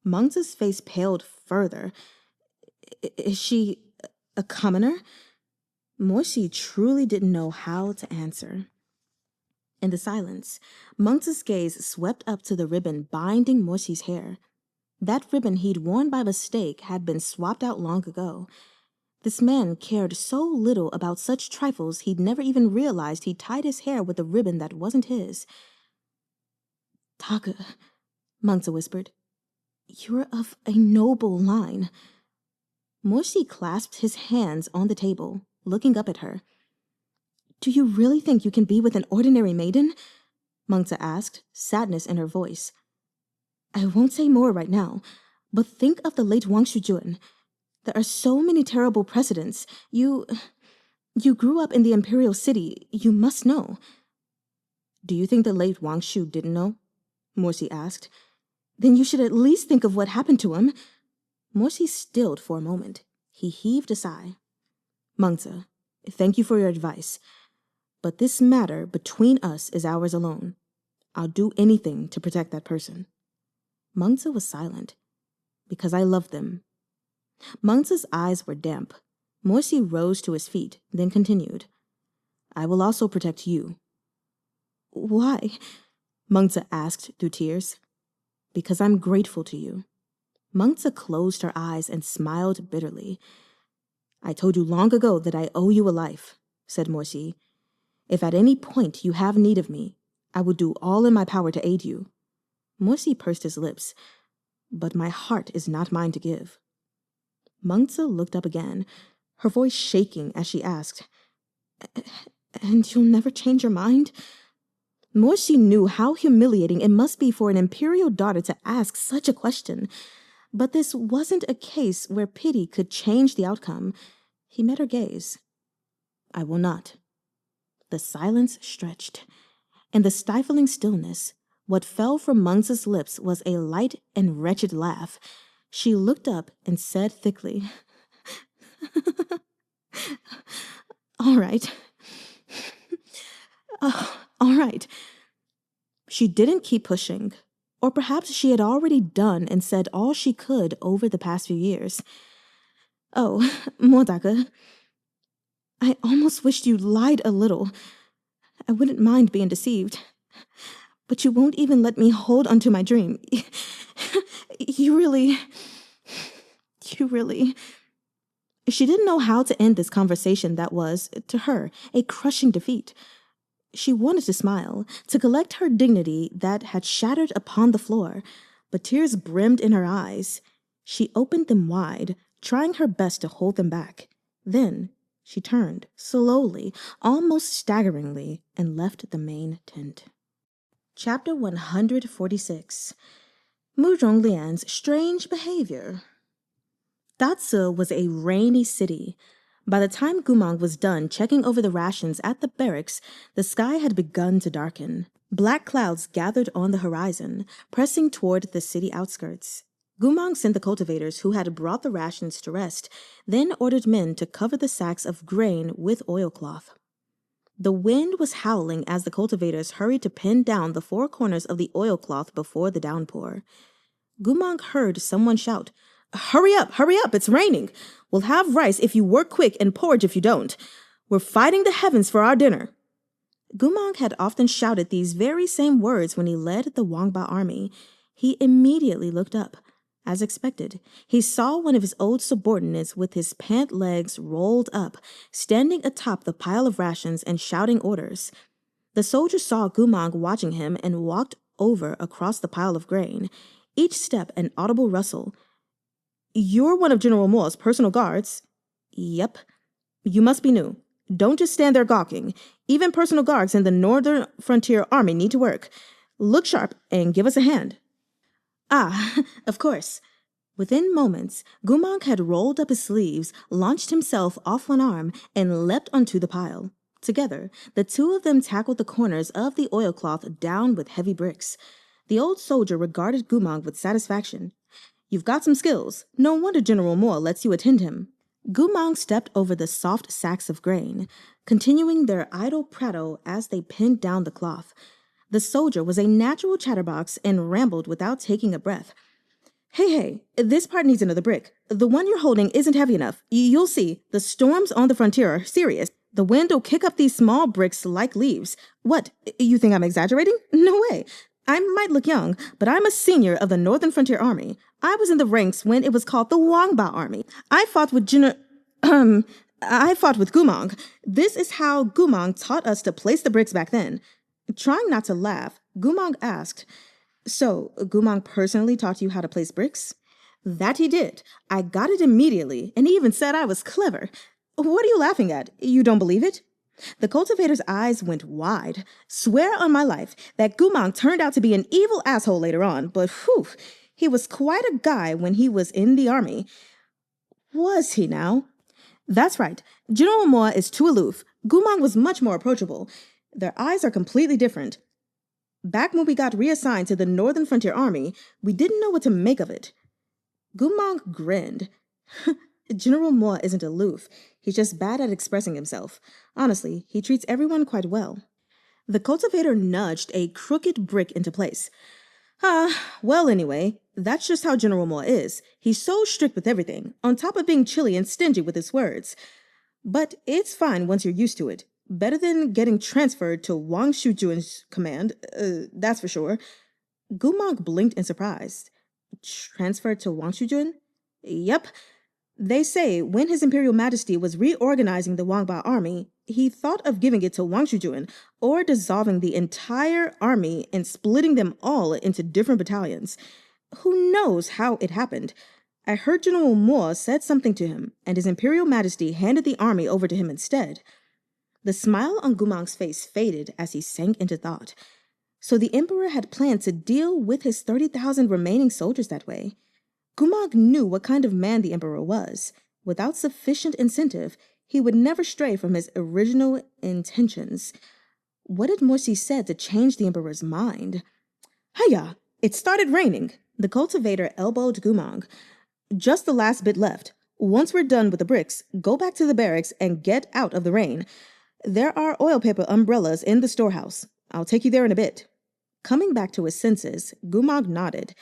Mengzi's face paled further. Is she a commoner? Morsi truly didn't know how to answer. In the silence, Mengzi's gaze swept up to the ribbon binding Morsi's hair. That ribbon he'd worn by mistake had been swapped out long ago. This man cared so little about such trifles he'd never even realized he'd tied his hair with a ribbon that wasn't his. Taka, Mengzi whispered, you're of a noble line. Morsi clasped his hands on the table, looking up at her. Do you really think you can be with an ordinary maiden? Mengzi asked, sadness in her voice. I won't say more right now, but think of the late Wang Shujun. There are so many terrible precedents. You grew up in the imperial city. You must know. Do you think the late Wang Shu didn't know? Morsi asked. Then you should at least think of what happened to him. Morsi stilled for a moment. He heaved a sigh. Mengzi, thank you for your advice. But this matter between us is ours alone. I'll do anything to protect that person. Mengzi was silent. Because I love them. Mengzi's eyes were damp. Morsi rose to his feet, then continued. I will also protect you. Why? Mengzi asked through tears. Because I'm grateful to you. Mengzi closed her eyes and smiled bitterly. I told you long ago that I owe you a life, said Morsi. If at any point you have need of me, I will do all in my power to aid you. Morsi pursed his lips. But my heart is not mine to give. Mengzi looked up again, her voice shaking as she asked, And you'll never change your mind? Morsi knew how humiliating it must be for an imperial daughter to ask such a question. But this wasn't a case where pity could change the outcome. He met her gaze. I will not. The silence stretched. In the stifling stillness, what fell from Mengzi's lips was a light and wretched laugh. She looked up and said thickly, All right. All right. She didn't keep pushing. Or perhaps she had already done and said all she could over the past few years. Oh, Modaka, I almost wished you lied a little. I wouldn't mind being deceived. But you won't even let me hold onto my dream. You really... She didn't know how to end this conversation that was, to her, a crushing defeat. She wanted to smile, to collect her dignity that had shattered upon the floor, but tears brimmed in her eyes. She opened them wide, trying her best to hold them back. Then she turned, slowly, almost staggeringly, and left the main tent. Chapter 146. Murong Lian's Strange Behavior. Datsu was a rainy city. By the time Goo Mahng was done checking over the rations at the barracks, the sky had begun to darken. Black clouds gathered on the horizon, pressing toward the city outskirts. Goo Mahng sent the cultivators who had brought the rations to rest, then ordered men to cover the sacks of grain with oilcloth. The wind was howling as the cultivators hurried to pin down the four corners of the oilcloth before the downpour. Goo Mahng heard someone shout, hurry up, it's raining. We'll have rice if you work quick and porridge if you don't. We're fighting the heavens for our dinner." Goo Mahng had often shouted these very same words when he led the Rou Bao army. He immediately looked up. As expected, he saw one of his old subordinates with his pant legs rolled up, standing atop the pile of rations and shouting orders. The soldier saw Goo Mahng watching him and walked over across the pile of grain, each step an audible rustle. "You're one of General Mo's personal guards." "Yep." "You must be new. Don't just stand there gawking. Even personal guards in the Northern Frontier Army need to work. Look sharp and give us a hand." "Ah, of course." Within moments, Goo Mahng had rolled up his sleeves, launched himself off one arm, and leapt onto the pile. Together, the two of them tackled the corners of the oilcloth down with heavy bricks. The old soldier regarded Goo Mahng with satisfaction. "You've got some skills. No wonder General Mo lets you attend him." Goo Mahng stepped over the soft sacks of grain, continuing their idle prattle as they pinned down the cloth. The soldier was a natural chatterbox and rambled without taking a breath. Hey, this part needs another brick. The one you're holding isn't heavy enough. You'll see, the storms on the frontier are serious. The wind will kick up these small bricks like leaves. What, you think I'm exaggerating? No way. I might look young, but I'm a senior of the Northern Frontier Army. I was in the ranks when it was called the Rou Bao Army. I fought with Goo Mahng. This is how Goo Mahng taught us to place the bricks back then. Trying not to laugh, Goo Mahng asked, "So, Goo Mahng personally taught you how to place bricks?" "That he did. I got it immediately, and he even said I was clever." "What are you laughing at? You don't believe it?" The cultivator's eyes went wide. "Swear on my life that Goo Mahng turned out to be an evil asshole later on, but whew, he was quite a guy when he was in the army." "Was he now?" "That's right. General Mo is too aloof. Goo Mahng was much more approachable. Their eyes are completely different. Back when we got reassigned to the Northern Frontier Army, we didn't know what to make of it." Goo Mahng grinned. "General Mo isn't aloof. He's just bad at expressing himself. Honestly, he treats everyone quite well." The cultivator nudged a crooked brick into place. Well anyway, that's just how General Mo is. He's so strict with everything, on top of being chilly and stingy with his words. But it's fine once you're used to it. Better than getting transferred to Wang Shujuan's command, that's for sure." Goo Mahng blinked in surprise. "Transferred to Wang Shujuan?" "Yep. They say when His Imperial Majesty was reorganizing the Rou Bao army, he thought of giving it to Wang Shujuan, or dissolving the entire army and splitting them all into different battalions. Who knows how it happened? I heard General Mo said something to him, and His Imperial Majesty handed the army over to him instead." The smile on Goo Mahng's face faded as he sank into thought. So the Emperor had planned to deal with his 30,000 remaining soldiers that way. Goo Mahng knew what kind of man the Emperor was. Without sufficient incentive, he would never stray from his original intentions. What had Morsi said to change the Emperor's mind? "Hiya! It started raining." The cultivator elbowed Goo Mahng. "Just the last bit left. Once we're done with the bricks, go back to the barracks and get out of the rain. There are oil paper umbrellas in the storehouse. I'll take you there in a bit." Coming back to his senses, Goo Mahng nodded.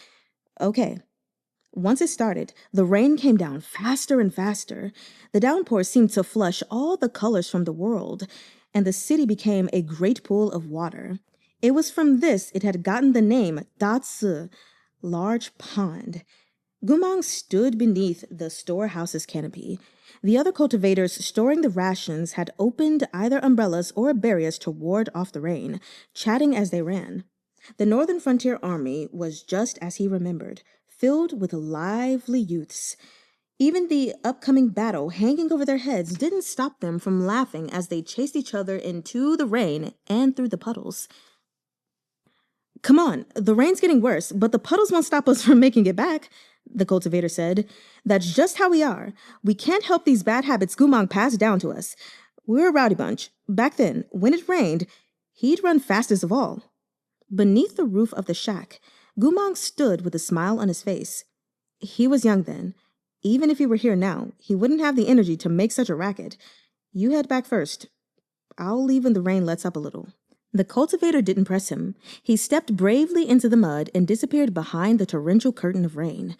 Okay. Once it started, the rain came down faster and faster. The downpour seemed to flush all the colors from the world, and the city became a great pool of water. It was from this it had gotten the name Da Ci, large pond. Goo Mahng stood beneath the storehouse's canopy. The other cultivators storing the rations had opened either umbrellas or barriers to ward off the rain, chatting as they ran. The Northern Frontier Army was just as he remembered, filled with lively youths. Even the upcoming battle hanging over their heads didn't stop them from laughing as they chased each other into the rain and through the puddles. Come on, the rain's getting worse, but the puddles won't stop us from making it back, the cultivator said. That's just how we are. We can't help these bad habits Goo Mahng passed down to us. We're a rowdy bunch. Back then, when it rained, he'd run fastest of all. Beneath the roof of the shack, Goo Mahng stood with a smile on his face. He was young then. Even if he were here now, he wouldn't have the energy to make such a racket. You head back first. I'll leave when the rain lets up a little. The cultivator didn't press him. He stepped bravely into the mud and disappeared behind the torrential curtain of rain.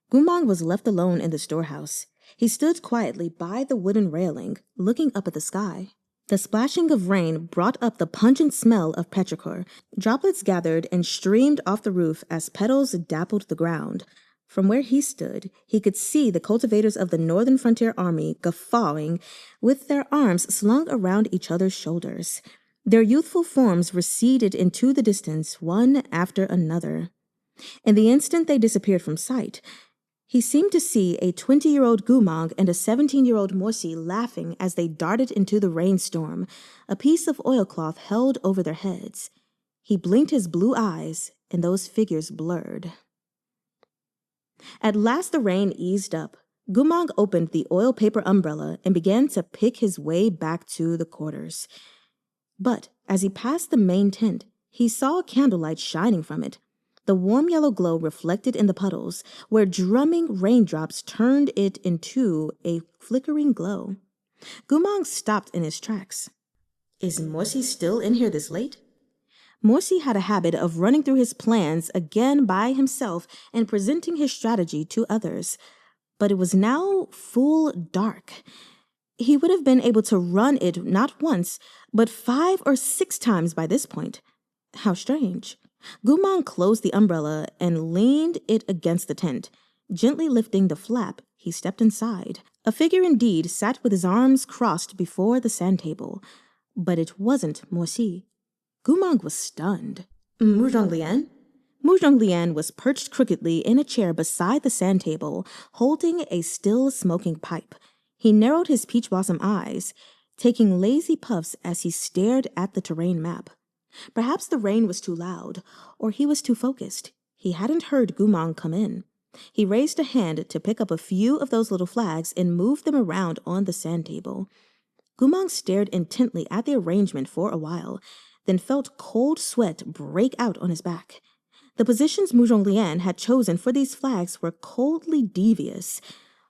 Goo Mahng was left alone in the storehouse. He stood quietly by the wooden railing, looking up at the sky. The splashing of rain brought up the pungent smell of petrichor. Droplets gathered and streamed off the roof as petals dappled the ground. From where he stood, he could see the cultivators of the Northern Frontier Army guffawing, with their arms slung around each other's shoulders. Their youthful forms receded into the distance, one after another. In the instant they disappeared from sight, he seemed to see a 20-year-old Goo Mahng and a 17-year-old Morsi laughing as they darted into the rainstorm, a piece of oilcloth held over their heads. He blinked his blue eyes, and those figures blurred. At last the rain eased up. Goo Mahng opened the oil paper umbrella and began to pick his way back to the quarters. But as he passed the main tent, he saw candlelight shining from it. The warm yellow glow reflected in the puddles, where drumming raindrops turned it into a flickering glow. Goo Mahng stopped in his tracks. Is Morsi still in here this late? Morsi had a habit of running through his plans again by himself and presenting his strategy to others. But it was now full dark. He would have been able to run it not once, but 5 or 6 times by this point. How strange. Goo Mahng closed the umbrella and leaned it against the tent. Gently lifting the flap, he stepped inside. A figure indeed sat with his arms crossed before the sand table. But it wasn't Morsi. Goo Mahng was stunned. Murong Lian? Murong Lian was perched crookedly in a chair beside the sand table, holding a still smoking pipe. He narrowed his peach blossom eyes, taking lazy puffs as he stared at the terrain map. Perhaps the rain was too loud, or he was too focused. He hadn't heard Goo Mahng come in. He raised a hand to pick up a few of those little flags and move them around on the sand table. Goo Mahng stared intently at the arrangement for a while, then felt cold sweat break out on his back. The positions Murong Lian had chosen for these flags were coldly devious.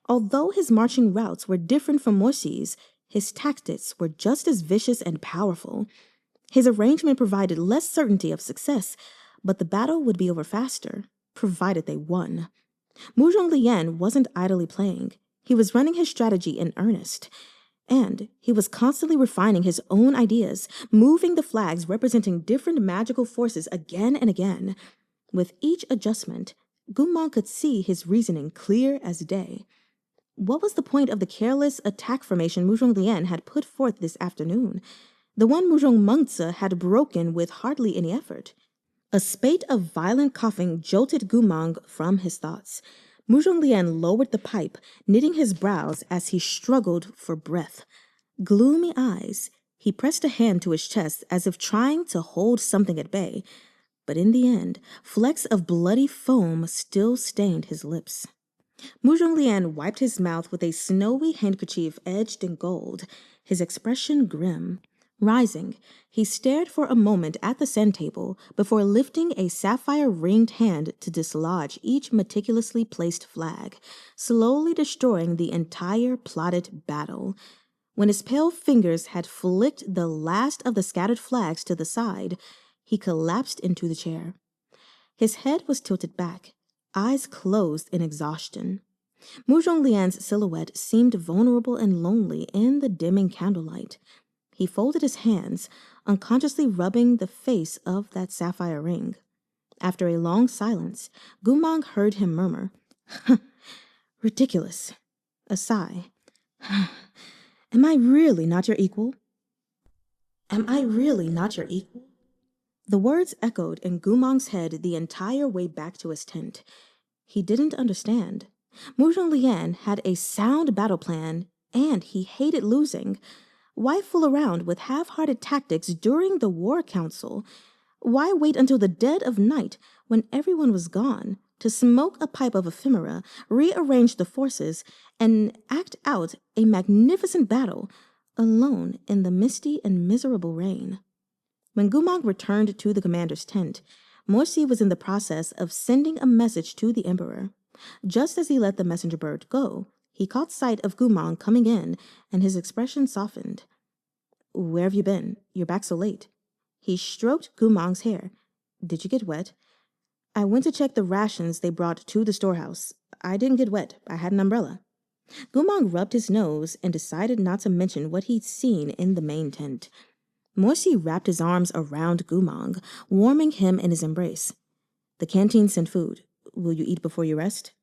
Although his marching routes were different from Morsi's, his tactics were just as vicious and powerful. His arrangement provided less certainty of success, but the battle would be over faster, provided they won. Murong Lian wasn't idly playing. He was running his strategy in earnest. And he was constantly refining his own ideas, moving the flags representing different magical forces again and again. With each adjustment, Goo Mahng could see his reasoning clear as day. What was the point of the careless attack formation Murong Lian had put forth this afternoon? The one Murong Mengzi had broken with hardly any effort. A spate of violent coughing jolted Goo Mahng from his thoughts. Murong Lian lowered the pipe, knitting his brows as he struggled for breath. Gloomy eyes, he pressed a hand to his chest as if trying to hold something at bay. But in the end, flecks of bloody foam still stained his lips. Murong Lian wiped his mouth with a snowy handkerchief edged in gold, his expression grim. Rising, he stared for a moment at the sand table before lifting a sapphire-ringed hand to dislodge each meticulously placed flag, slowly destroying the entire plotted battle. When his pale fingers had flicked the last of the scattered flags to the side, He collapsed into the chair. His head was tilted back, eyes closed in exhaustion. Murong Lian's silhouette seemed vulnerable and lonely in the dimming candlelight. He folded his hands, unconsciously rubbing the face of that sapphire ring. After a long silence, Goo Mahng heard him murmur, "Ridiculous." A sigh. "Am I really not your equal? Am I really not your equal?" The words echoed in Goo Mahng's head the entire way back to his tent. He didn't understand. Murong Lian had a sound battle plan, and he hated losing. Why fool around with half-hearted tactics during the war council? Why wait until the dead of night, when everyone was gone, to smoke a pipe of ephemera, rearrange the forces, and act out a magnificent battle, alone in the misty and miserable rain? When Goo Mahng returned to the commander's tent, Morsi was in the process of sending a message to the emperor. Just as he let the messenger bird go, he caught sight of Goo Mahng coming in, and his expression softened. "Where have you been? You're back so late." He stroked Goo Mahng's hair. "Did you get wet?" "I went to check the rations they brought to the storehouse. I didn't get wet. I had an umbrella." Goo Mahng rubbed his nose and decided not to mention what he'd seen in the main tent. Morsi wrapped his arms around Goo Mahng, warming him in his embrace. "The canteen sent food. Will you eat before you rest?"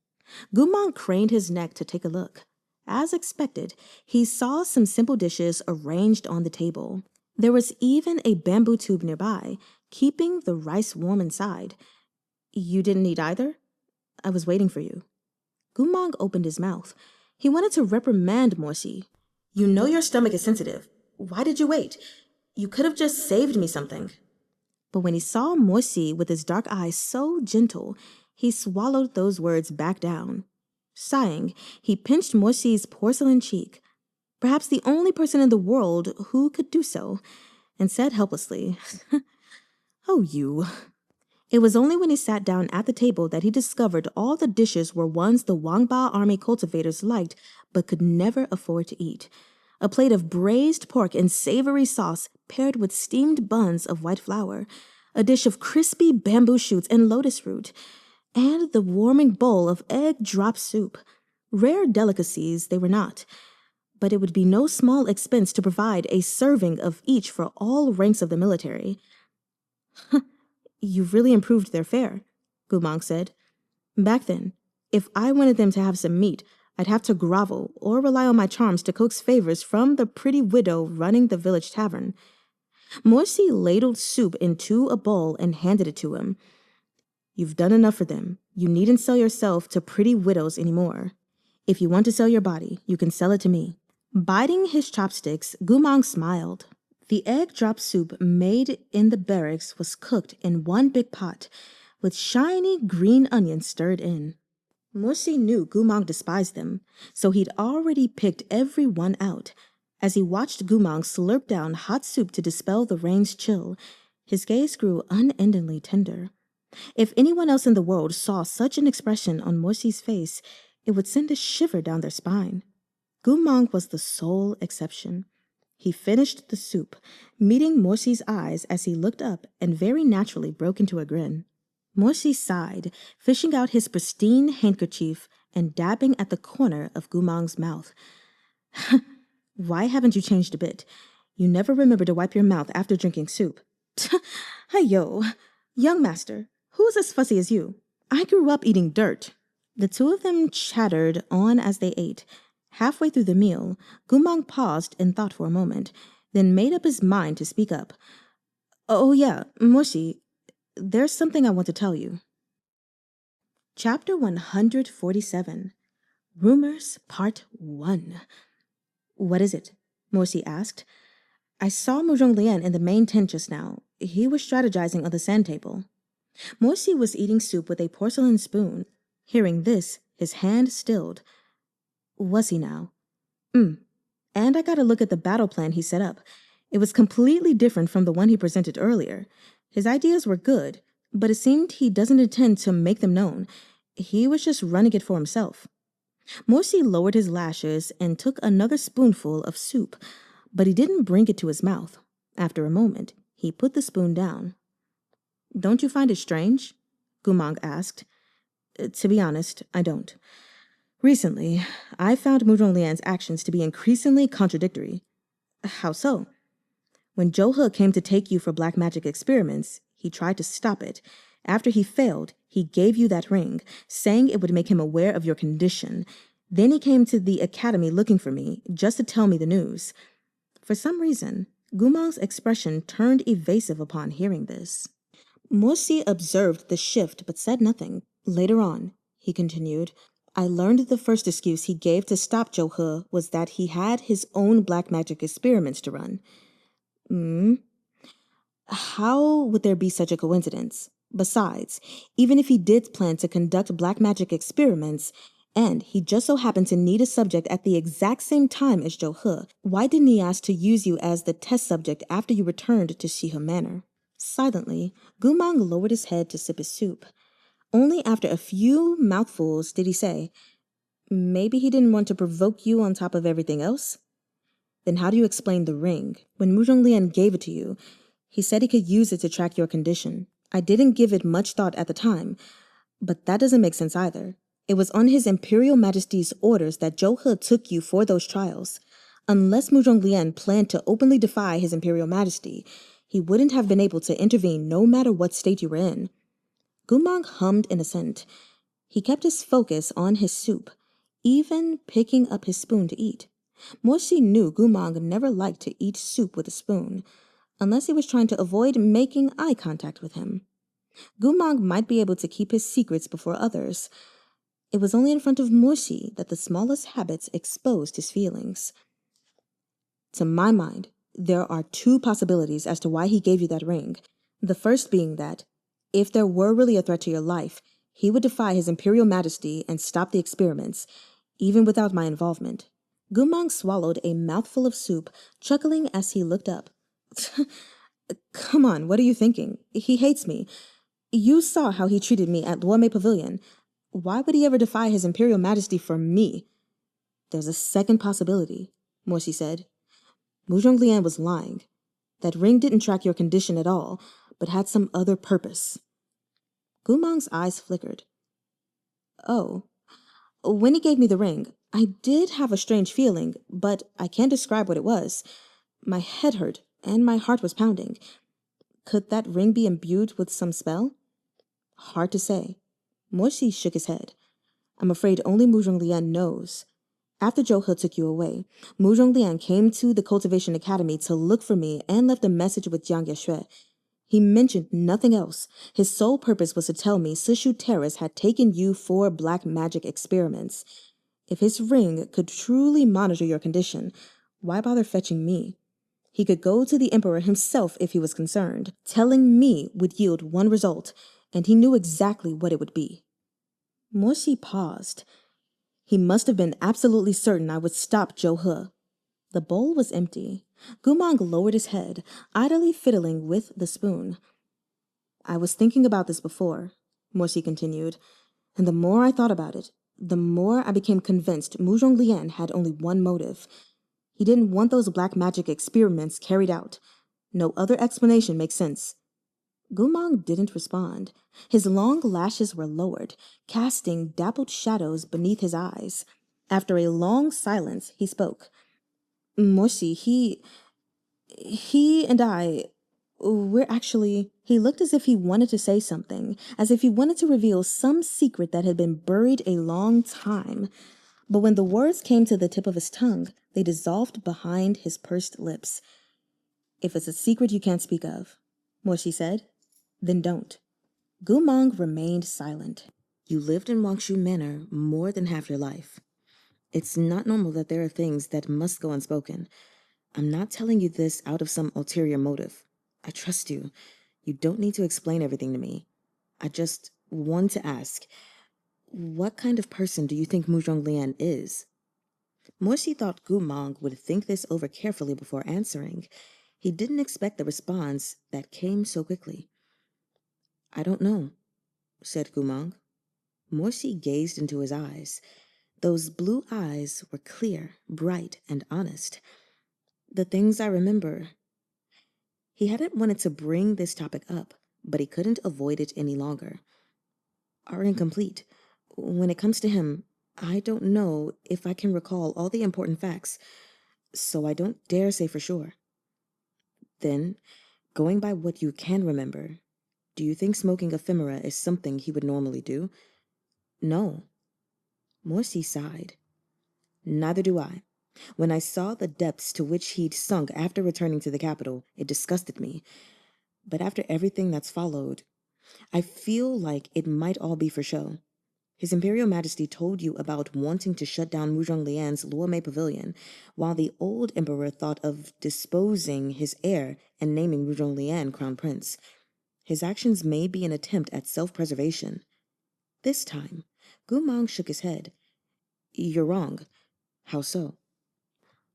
Goo Mahng craned his neck to take a look. As expected, he saw some simple dishes arranged on the table. There was even a bamboo tube nearby, keeping the rice warm inside. "You didn't eat either?" "I was waiting for you." Goo Mahng opened his mouth. He wanted to reprimand Morsi. "You know your stomach is sensitive. Why did you wait? You could have just saved me something." But when he saw Morsi with his dark eyes so gentle, he swallowed those words back down. Sighing, he pinched Morsi's porcelain cheek, perhaps the only person in the world who could do so, and said helplessly, "Oh, you." It was only when he sat down at the table that he discovered all the dishes were ones the Rou Bao army cultivators liked but could never afford to eat. A plate of braised pork in savory sauce paired with steamed buns of white flour, a dish of crispy bamboo shoots and lotus root, and the warming bowl of egg drop soup. Rare delicacies they were not, but it would be no small expense to provide a serving of each for all ranks of the military. "You've really improved their fare," Goo Mahng said. "Back then, if I wanted them to have some meat, I'd have to grovel or rely on my charms to coax favors from the pretty widow running the village tavern." Morsi ladled soup into a bowl and handed it to him. "You've done enough for them. You needn't sell yourself to pretty widows anymore. If you want to sell your body, you can sell it to me." Biting his chopsticks, Goo Mahng smiled. The egg drop soup made in the barracks was cooked in one big pot, with shiny green onions stirred in. Morsi knew Goo Mahng despised them, so he'd already picked every one out. As he watched Goo Mahng slurp down hot soup to dispel the rain's chill, his gaze grew unendingly tender. If anyone else in the world saw such an expression on Morsi's face, it would send a shiver down their spine. Goo Mahng was the sole exception. He finished the soup, meeting Morsi's eyes as he looked up and very naturally broke into a grin. Morsi sighed, fishing out his pristine handkerchief and dabbing at the corner of Goo Mahng's mouth. "Why haven't you changed a bit? You never remember to wipe your mouth after drinking soup." "Hi-yo, young master, who is as fussy as you? I grew up eating dirt." The two of them chattered on as they ate. Halfway through the meal, Goo Mahng paused and thought for a moment, then made up his mind to speak up. "Oh yeah, Morsi, there's something I want to tell you." Chapter 147. Rumors, Part 1. "What is it?" Morsi asked. "I saw Murong Lian in the main tent just now. He was strategizing on the sand table." Morsi was eating soup with a porcelain spoon. Hearing this, his hand stilled. "Was he now?" And I got a look at the battle plan he set up. It was completely different from the one he presented earlier. His ideas were good, but it seemed he doesn't intend to make them known. He was just running it for himself." Morsi lowered his lashes and took another spoonful of soup, but he didn't bring it to his mouth. After a moment, he put the spoon down. Don't you find it strange? Goo Mahng asked. To be honest, I don't. Recently, I found Murong Lian's actions to be increasingly contradictory. How so? When Zhou He came to take you for black magic experiments, he tried to stop it. After he failed, he gave you that ring, saying it would make him aware of your condition. Then he came to the academy looking for me, just to tell me the news. For some reason, Goo Mahng's expression turned evasive upon hearing this. Morsi observed the shift but said nothing. Later on, he continued, I learned the first excuse he gave to stop Zhou He was that he had his own black magic experiments to run. How would there be such a coincidence? Besides, even if he did plan to conduct black magic experiments, and he just so happened to need a subject at the exact same time as Zhou He, why didn't he ask to use you as the test subject after you returned to Shih Manor? Silently, Goo Mahng lowered his head to sip his soup. Only after a few mouthfuls did he say, maybe he didn't want to provoke you on top of everything else? Then how do you explain the ring? When Murong Lian gave it to you, he said he could use it to track your condition. I didn't give it much thought at the time, but that doesn't make sense either. It was on His Imperial Majesty's orders that Zhou He took you for those trials. Unless Murong Lian planned to openly defy His Imperial Majesty, he wouldn't have been able to intervene no matter what state you were in. Goo Mahng hummed in assent. He kept his focus on his soup, even picking up his spoon to eat. Morsi knew Goo Mahng never liked to eat soup with a spoon, unless he was trying to avoid making eye contact with him. Goo Mahng might be able to keep his secrets before others. It was only in front of Morsi that the smallest habits exposed his feelings. To my mind, there are two possibilities as to why he gave you that ring. The first being that, if there were really a threat to your life, he would defy His Imperial Majesty and stop the experiments, even without my involvement. Goo Mahng swallowed a mouthful of soup, chuckling as he looked up. Come on, what are you thinking? He hates me. You saw how he treated me at Luome Pavilion. Why would he ever defy His Imperial Majesty for me? There's a second possibility, Morsi said. Murong Lian was lying. That ring didn't track your condition at all, but had some other purpose. Goo Mahng's eyes flickered. Oh. When he gave me the ring, I did have a strange feeling, but I can't describe what it was. My head hurt, and my heart was pounding. Could that ring be imbued with some spell? Hard to say. Morsi shook his head. I'm afraid only Murong Lian knows. After Zhou He took you away, Murong Lian came to the Cultivation Academy to look for me and left a message with Jiang Yeshui. He mentioned nothing else. His sole purpose was to tell me Sishu Terrace had taken you for black magic experiments. If his ring could truly monitor your condition, why bother fetching me? He could go to the Emperor himself if he was concerned. Telling me would yield one result, and he knew exactly what it would be. Morsi paused. He must have been absolutely certain I would stop Zhou He. The bowl was empty. Goo Mahng lowered his head, idly fiddling with the spoon. I was thinking about this before, Morsi continued, and the more I thought about it, the more I became convinced Murong Lian had only one motive. He didn't want those black magic experiments carried out. No other explanation makes sense. Goo Mahng didn't respond. His long lashes were lowered, casting dappled shadows beneath his eyes. After a long silence, he spoke. Morsi, he and I, we're actually... He looked as if he wanted to say something, as if he wanted to reveal some secret that had been buried a long time. But when the words came to the tip of his tongue, they dissolved behind his pursed lips. If it's a secret you can't speak of, Morsi said, then don't. Goo Mahng remained silent. You lived in Wangshu Manor more than half your life. It's not normal that there are things that must go unspoken. I'm not telling you this out of some ulterior motive. I trust you. You don't need to explain everything to me. I just want to ask, what kind of person do you think Murong Lian is? Morsi thought Goo Mahng would think this over carefully before answering. He didn't expect the response that came so quickly. I don't know, said Goo Mahng. Morsi gazed into his eyes. Those blue eyes were clear, bright, and honest. The things I remember... He hadn't wanted to bring this topic up, but he couldn't avoid it any longer. Are incomplete. When it comes to him, I don't know if I can recall all the important facts, so I don't dare say for sure. Then, going by what you can remember, do you think smoking ephemera is something he would normally do? No. Morsi sighed. Neither do I. When I saw the depths to which he'd sunk after returning to the capital, it disgusted me. But after everything that's followed, I feel like it might all be for show. His Imperial Majesty told you about wanting to shut down Murong Lian's Luomei Pavilion, while the old emperor thought of disposing his heir and naming Murong Lian Crown Prince. His actions may be an attempt at self-preservation. This time, Goo Mahng shook his head. You're wrong. How so?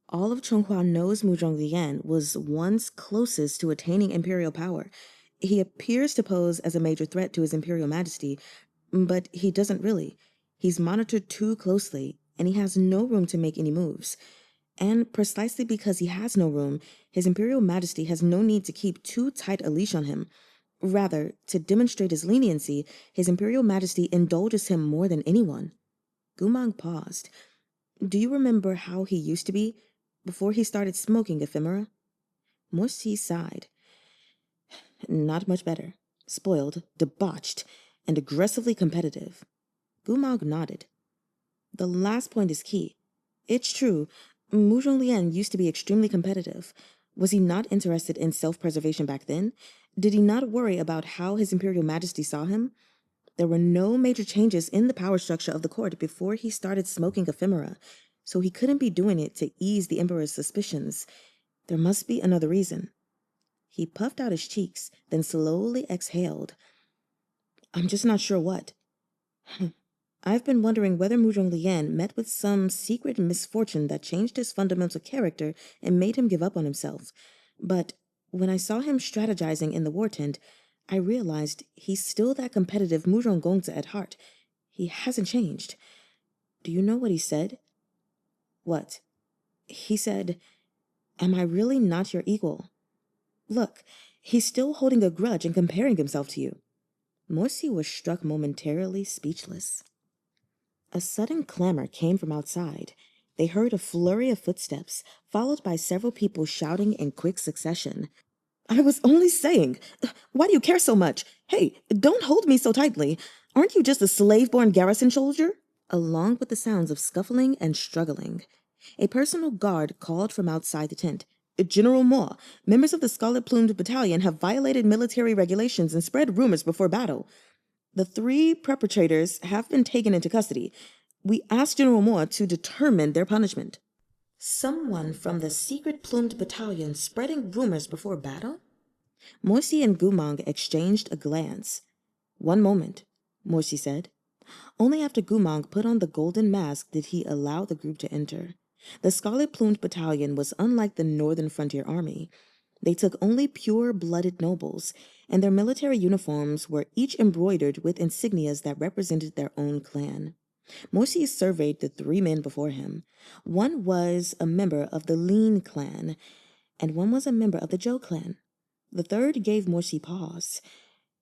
All of Chonghua knows Murong Lian was once closest to attaining imperial power. He appears to pose as a major threat to his Imperial Majesty, but he doesn't really. He's monitored too closely, and he has no room to make any moves. And precisely because he has no room, his Imperial Majesty has no need to keep too tight a leash on him. Rather, to demonstrate his leniency, his Imperial Majesty indulges him more than anyone. Goo Mahng paused. Do you remember how he used to be, before he started smoking ephemera? Morsi sighed. Not much better. Spoiled, debauched, and aggressively competitive. Goo Mahng nodded. The last point is key. It's true, Murong Lian used to be extremely competitive. Was he not interested in self-preservation back then? Did he not worry about how his Imperial Majesty saw him? There were no major changes in the power structure of the court before he started smoking ephemera, so he couldn't be doing it to ease the Emperor's suspicions. There must be another reason. He puffed out his cheeks, then slowly exhaled. I'm just not sure what. I've been wondering whether Murong Lian met with some secret misfortune that changed his fundamental character and made him give up on himself. But when I saw him strategizing in the war tent, I realized he's still that competitive Murong Gongzi at heart. He hasn't changed. Do you know what he said? What? He said, Am I really not your equal? Look, he's still holding a grudge and comparing himself to you. Morsi was struck momentarily speechless. A sudden clamor came from outside. They heard a flurry of footsteps, followed by several people shouting in quick succession. I was only saying, why do you care so much? Hey, don't hold me so tightly. Aren't you just a slave-born garrison soldier? Along with the sounds of scuffling and struggling, a personal guard called from outside the tent. General Moore, members of the Scarlet-Plumed Battalion have violated military regulations and spread rumors before battle. The 3 perpetrators have been taken into custody. We asked General Moore to determine their punishment. Someone from the secret-plumed battalion spreading rumors before battle? Morsi and Goo Mahng exchanged a glance. One moment, Morsi said. Only after Goo Mahng put on the golden mask did he allow the group to enter. The Scarlet-Plumed Battalion was unlike the Northern Frontier Army. They took only pure-blooded nobles, and their military uniforms were each embroidered with insignias that represented their own clan. Morsi surveyed the 3 men before him. One was a member of the Lian clan, and one was a member of the Zhou clan. The third gave Morsi pause.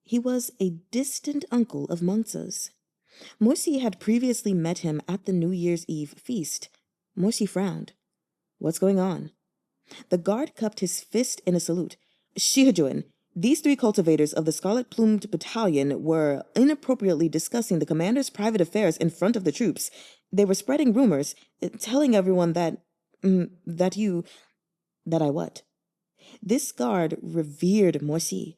He was a distant uncle of Mengzi's. Morsi had previously met him at the New Year's Eve feast. Morsi frowned. What's going on? The guard cupped his fist in a salute. Shizun, these 3 cultivators of the Scarlet-Plumed Battalion were inappropriately discussing the commander's private affairs in front of the troops. They were spreading rumors, telling everyone that I what? This guard revered Morsi.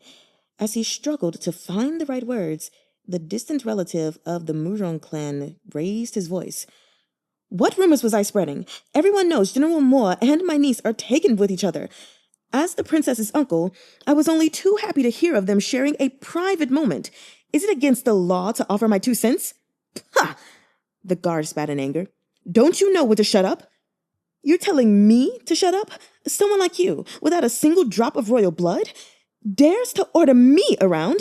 As he struggled to find the right words, the distant relative of the Murong clan raised his voice. What rumors was I spreading? Everyone knows General Moore and my niece are taken with each other. As the princess's uncle, I was only too happy to hear of them sharing a private moment. Is it against the law to offer my 2 cents? Ha! The guard spat in anger. Don't you know when to shut up? You're telling me to shut up? Someone like you, without a single drop of royal blood, dares to order me around?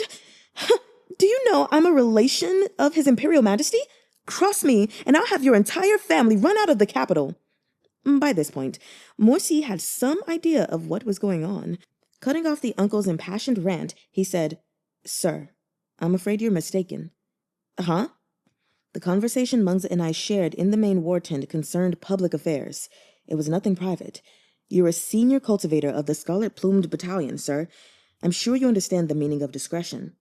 Do you know I'm a relation of His Imperial Majesty? Cross me, and I'll have your entire family run out of the capital. By this point, Morsi had some idea of what was going on. Cutting off the uncle's impassioned rant, he said, Sir, I'm afraid you're mistaken. Huh? The conversation Mengzi and I shared in the main war tent concerned public affairs. It was nothing private. You're a senior cultivator of the Scarlet-Plumed Battalion, sir. I'm sure you understand the meaning of discretion.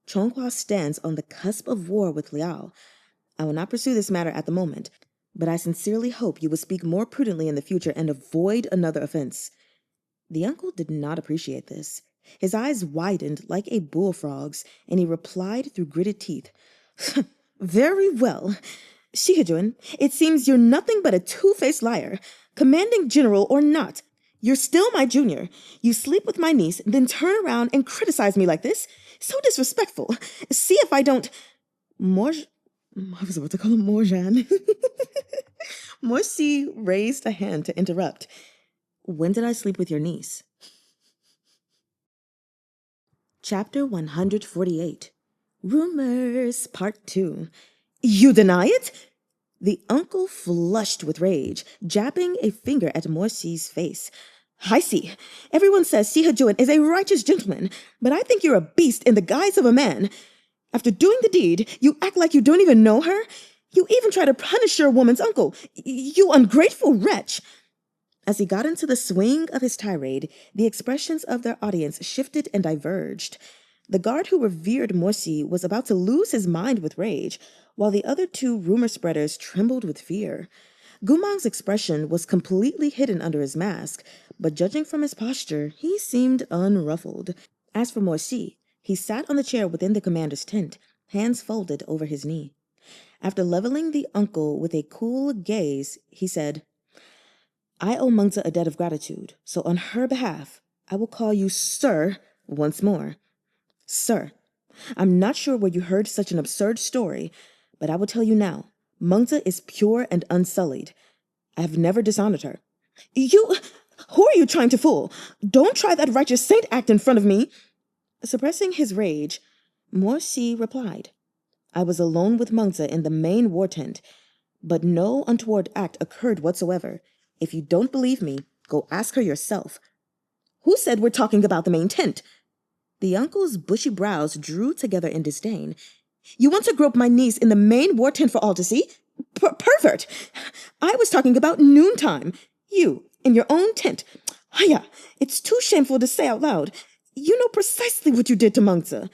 Chonghua stands on the cusp of war with Liao. I will not pursue this matter at the moment, but I sincerely hope you will speak more prudently in the future and avoid another offense. The uncle did not appreciate this. His eyes widened like a bullfrog's, and he replied through gritted teeth. Very well. Shizun, it seems you're nothing but a two-faced liar. Commanding general or not, you're still my junior. You sleep with my niece, then turn around and criticize me like this? So disrespectful. See if I don't... I was about to call him Morjan. Morsi raised a hand to interrupt. When did I sleep with your niece? Chapter 148. Rumors, Part 2. You deny it? The uncle flushed with rage, jabbing a finger at Morsi's face. I see. Everyone says Shihajun is a righteous gentleman, but I think you're a beast in the guise of a man. After doing the deed, you act like you don't even know her? You even try to punish your woman's uncle. You ungrateful wretch. As he got into the swing of his tirade, the expressions of their audience shifted and diverged. The guard who revered Morsi was about to lose his mind with rage, while the other two rumor spreaders trembled with fear. Goo Mahn's expression was completely hidden under his mask, but judging from his posture, he seemed unruffled. As for Morsi, he sat on the chair within the commander's tent, hands folded over his knee. After leveling the uncle with a cool gaze, he said, I owe Mengzi a debt of gratitude, so on her behalf, I will call you Sir once more. Sir, I'm not sure where you heard such an absurd story, but I will tell you now, Mengzi is pure and unsullied. I have never dishonored her. Who are you trying to fool? Don't try that righteous saint act in front of me. Suppressing his rage, Morsi replied, I was alone with Mengzi in the main war tent, but no untoward act occurred whatsoever. If you don't believe me, go ask her yourself. Who said we're talking about the main tent? The uncle's bushy brows drew together in disdain. You want to grope my niece in the main war tent for all to see? Pervert! I was talking about noontime. You, in your own tent. Hiya, it's too shameful to say out loud. You know precisely what you did to Mengzi.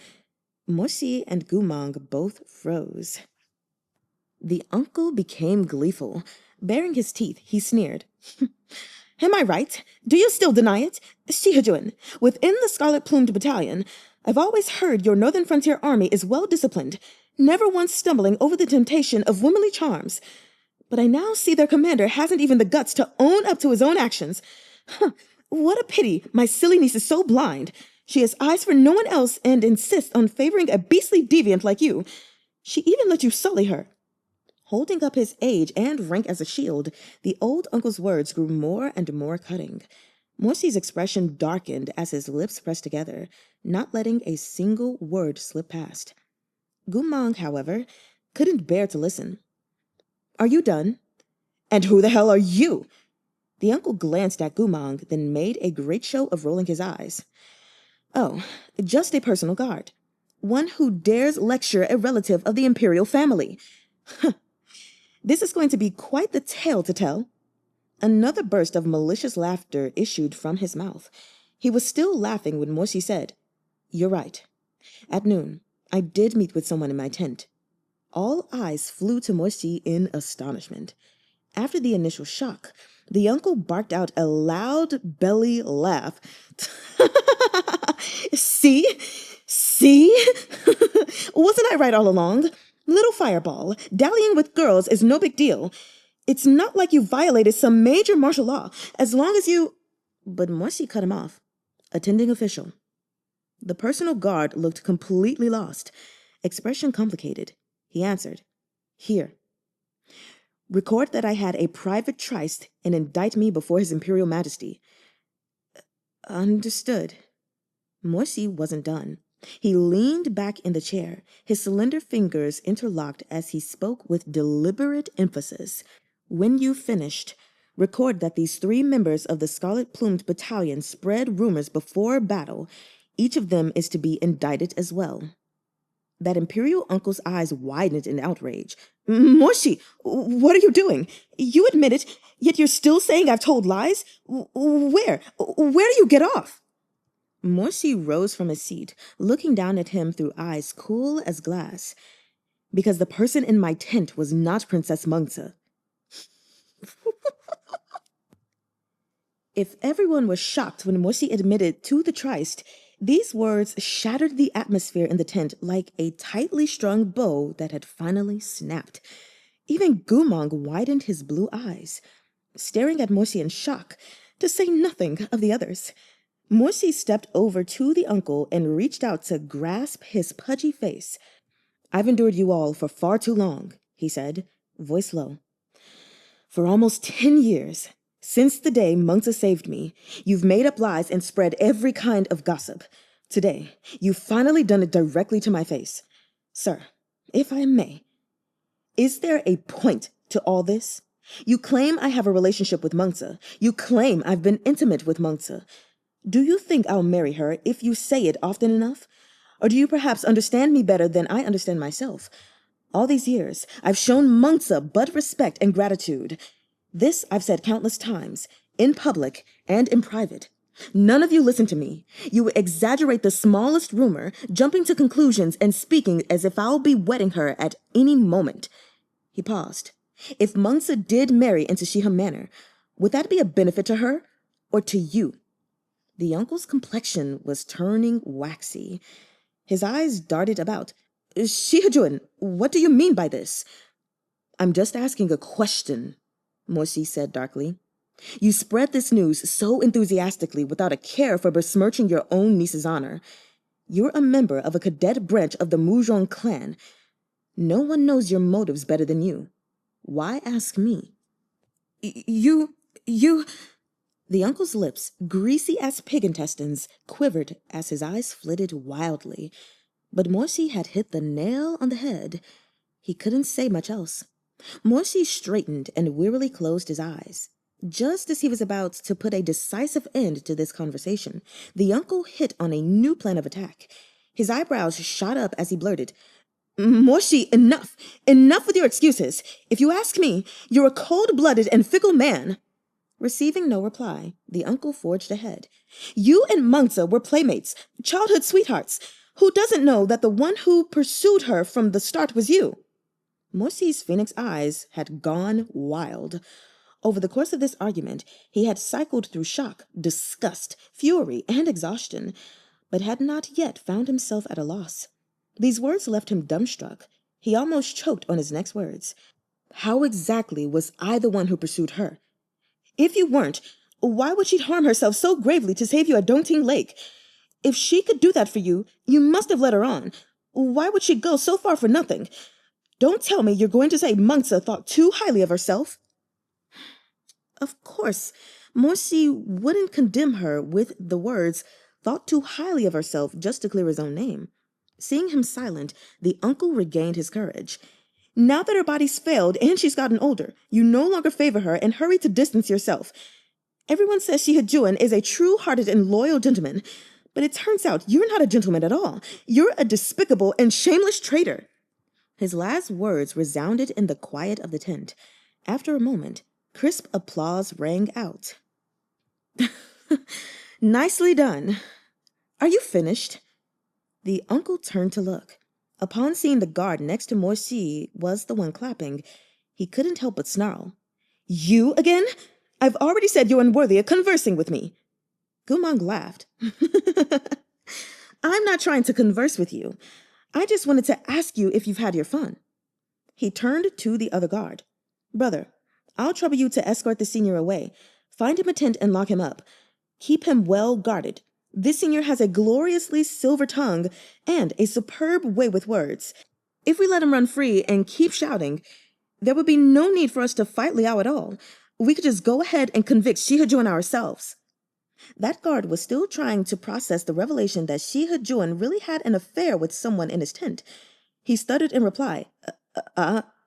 Morsi and Goo Mahng both froze. The uncle became gleeful. Baring his teeth, he sneered. Am I right? Do you still deny it? Shihajun, within the Scarlet-Plumed Battalion, I've always heard your Northern Frontier Army is well-disciplined, never once stumbling over the temptation of womanly charms. But I now see their commander hasn't even the guts to own up to his own actions. What a pity my silly niece is so blind. She has eyes for no one else and insists on favoring a beastly deviant like you. She even let you sully her. Holding up his age and rank as a shield, the old uncle's words grew more and more cutting. Morsi's expression darkened as his lips pressed together, not letting a single word slip past. Goo Mahng, however, couldn't bear to listen. Are you done? And who the hell are you? The uncle glanced at Goo Mahng, then made a great show of rolling his eyes. Oh, just a personal guard. One who dares lecture a relative of the imperial family. This is going to be quite the tale to tell. Another burst of malicious laughter issued from his mouth. He was still laughing when Morsi said, You're right. At noon, I did meet with someone in my tent. All eyes flew to Morsi in astonishment. After the initial shock, the uncle barked out a loud belly laugh. See? Wasn't I right all along? Little fireball, dallying with girls is no big deal. It's not like you violated some major martial law, as long as you... But Morsi cut him off. Attending official. The personal guard looked completely lost, expression complicated. He answered, Here. Record that I had a private tryst and indict me before His Imperial Majesty. Understood. Morsi wasn't done. He leaned back in the chair, his slender fingers interlocked as he spoke with deliberate emphasis. When you've finished, record that these 3 members of the Scarlet-Plumed Battalion spread rumors before battle, Each of them is to be indicted as well. That imperial uncle's eyes widened in outrage. Morshi, what are you doing? You admit it, yet you're still saying I've told lies? Where? Where do you get off? Morshi rose from his seat, looking down at him through eyes cool as glass. Because the person in my tent was not Princess Mengzi. If everyone was shocked when Morshi admitted to the tryst, these words shattered the atmosphere in the tent like a tightly strung bow that had finally snapped. Even Goo Mahng widened his blue eyes, staring at Morshi in shock, to say nothing of the others. Morshi stepped over to the uncle and reached out to grasp his pudgy face. I've endured you all for far too long, he said, voice low. For almost 10 years, since the day Mengzi saved me, you've made up lies and spread every kind of gossip. Today, you've finally done it directly to my face. Sir, if I may, is there a point to all this? You claim I have a relationship with Mengzi. You claim I've been intimate with Mengzi. Do you think I'll marry her if you say it often enough? Or do you perhaps understand me better than I understand myself? All these years, I've shown Mengzi but respect and gratitude. This I've said countless times, in public and in private. None of you listen to me. You exaggerate the smallest rumor, jumping to conclusions and speaking as if I'll be wedding her at any moment. He paused. If Mengzi did marry into Shee-ha Manor, would that be a benefit to her or to you? The uncle's complexion was turning waxy. His eyes darted about. Shee-ha, what do you mean by this? I'm just asking a question, Morshi said darkly. You spread this news so enthusiastically without a care for besmirching your own niece's honor. You're a member of a cadet branch of the Moo-wrong clan. No one knows your motives better than you. Why ask me? You... The uncle's lips, greasy as pig intestines, quivered as his eyes flitted wildly. But Morshi had hit the nail on the head. He couldn't say much else. Morshi straightened and wearily closed his eyes. Just as he was about to put a decisive end to this conversation, the uncle hit on a new plan of attack. His eyebrows shot up as he blurted, Morshi, enough! Enough with your excuses! If you ask me, you're a cold-blooded and fickle man! Receiving no reply, the uncle forged ahead. You and Mengzi were playmates, childhood sweethearts. Who doesn't know that the one who pursued her from the start was you? Morshi's phoenix eyes had gone wild. Over the course of this argument, he had cycled through shock, disgust, fury, and exhaustion, but had not yet found himself at a loss. These words left him dumbstruck. He almost choked on his next words. How exactly was I the one who pursued her? If you weren't, why would she harm herself so gravely to save you at Dongting Lake? If she could do that for you, you must have led her on. Why would she go so far for nothing? Don't tell me you're going to say Mengzi thought too highly of herself. Of course, Morshi wouldn't condemn her with the words, thought too highly of herself just to clear his own name. Seeing him silent, the uncle regained his courage. Now that her body's failed and she's gotten older, you no longer favor her and hurry to distance yourself. Everyone says Shee-ha is a true-hearted and loyal gentleman, but it turns out you're not a gentleman at all. You're a despicable and shameless traitor. His last words resounded in the quiet of the tent. After a moment, crisp applause rang out. Nicely done. Are you finished? The uncle turned to look. Upon seeing the guard next to Morshi was the one clapping, he couldn't help but snarl. You again? I've already said you're unworthy of conversing with me. Goo Mahng laughed. I'm not trying to converse with you. I just wanted to ask you if you've had your fun. He turned to the other guard. Brother, I'll trouble you to escort the senior away. Find him a tent and lock him up. Keep him well guarded. This senior has a gloriously silver tongue and a superb way with words. If we let him run free and keep shouting, there would be no need for us to fight Xiao at all. We could just go ahead and convict Shee-ha ourselves. That guard was still trying to process the revelation that Shee-ha really had an affair with someone in his tent. He stuttered in reply.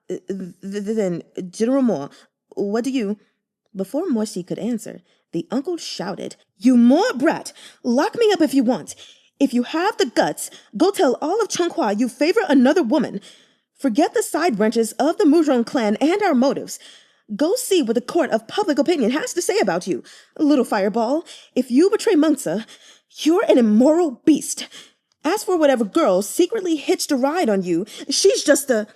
Then, General Mo, what do you... Before Morshi could answer, the uncle shouted, You more brat! Lock me up if you want. If you have the guts, go tell all of Chonghua you favor another woman. Forget the side branches of the Murong clan and our motives. Go see what the court of public opinion has to say about you. Little fireball, if you betray Mengzi, you're an immoral beast. As for whatever girl secretly hitched a ride on you, she's just a...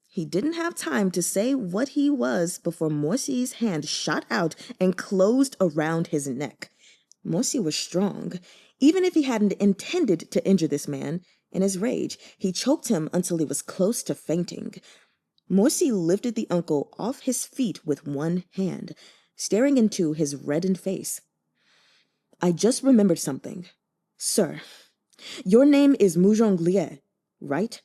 He didn't have time to say what he was before Morsi's hand shot out and closed around his neck. Morsi was strong. Even if he hadn't intended to injure this man, in his rage, he choked him until he was close to fainting. Morsi lifted the uncle off his feet with one hand, staring into his reddened face. I just remembered something. Sir, your name is Murong Lian, right?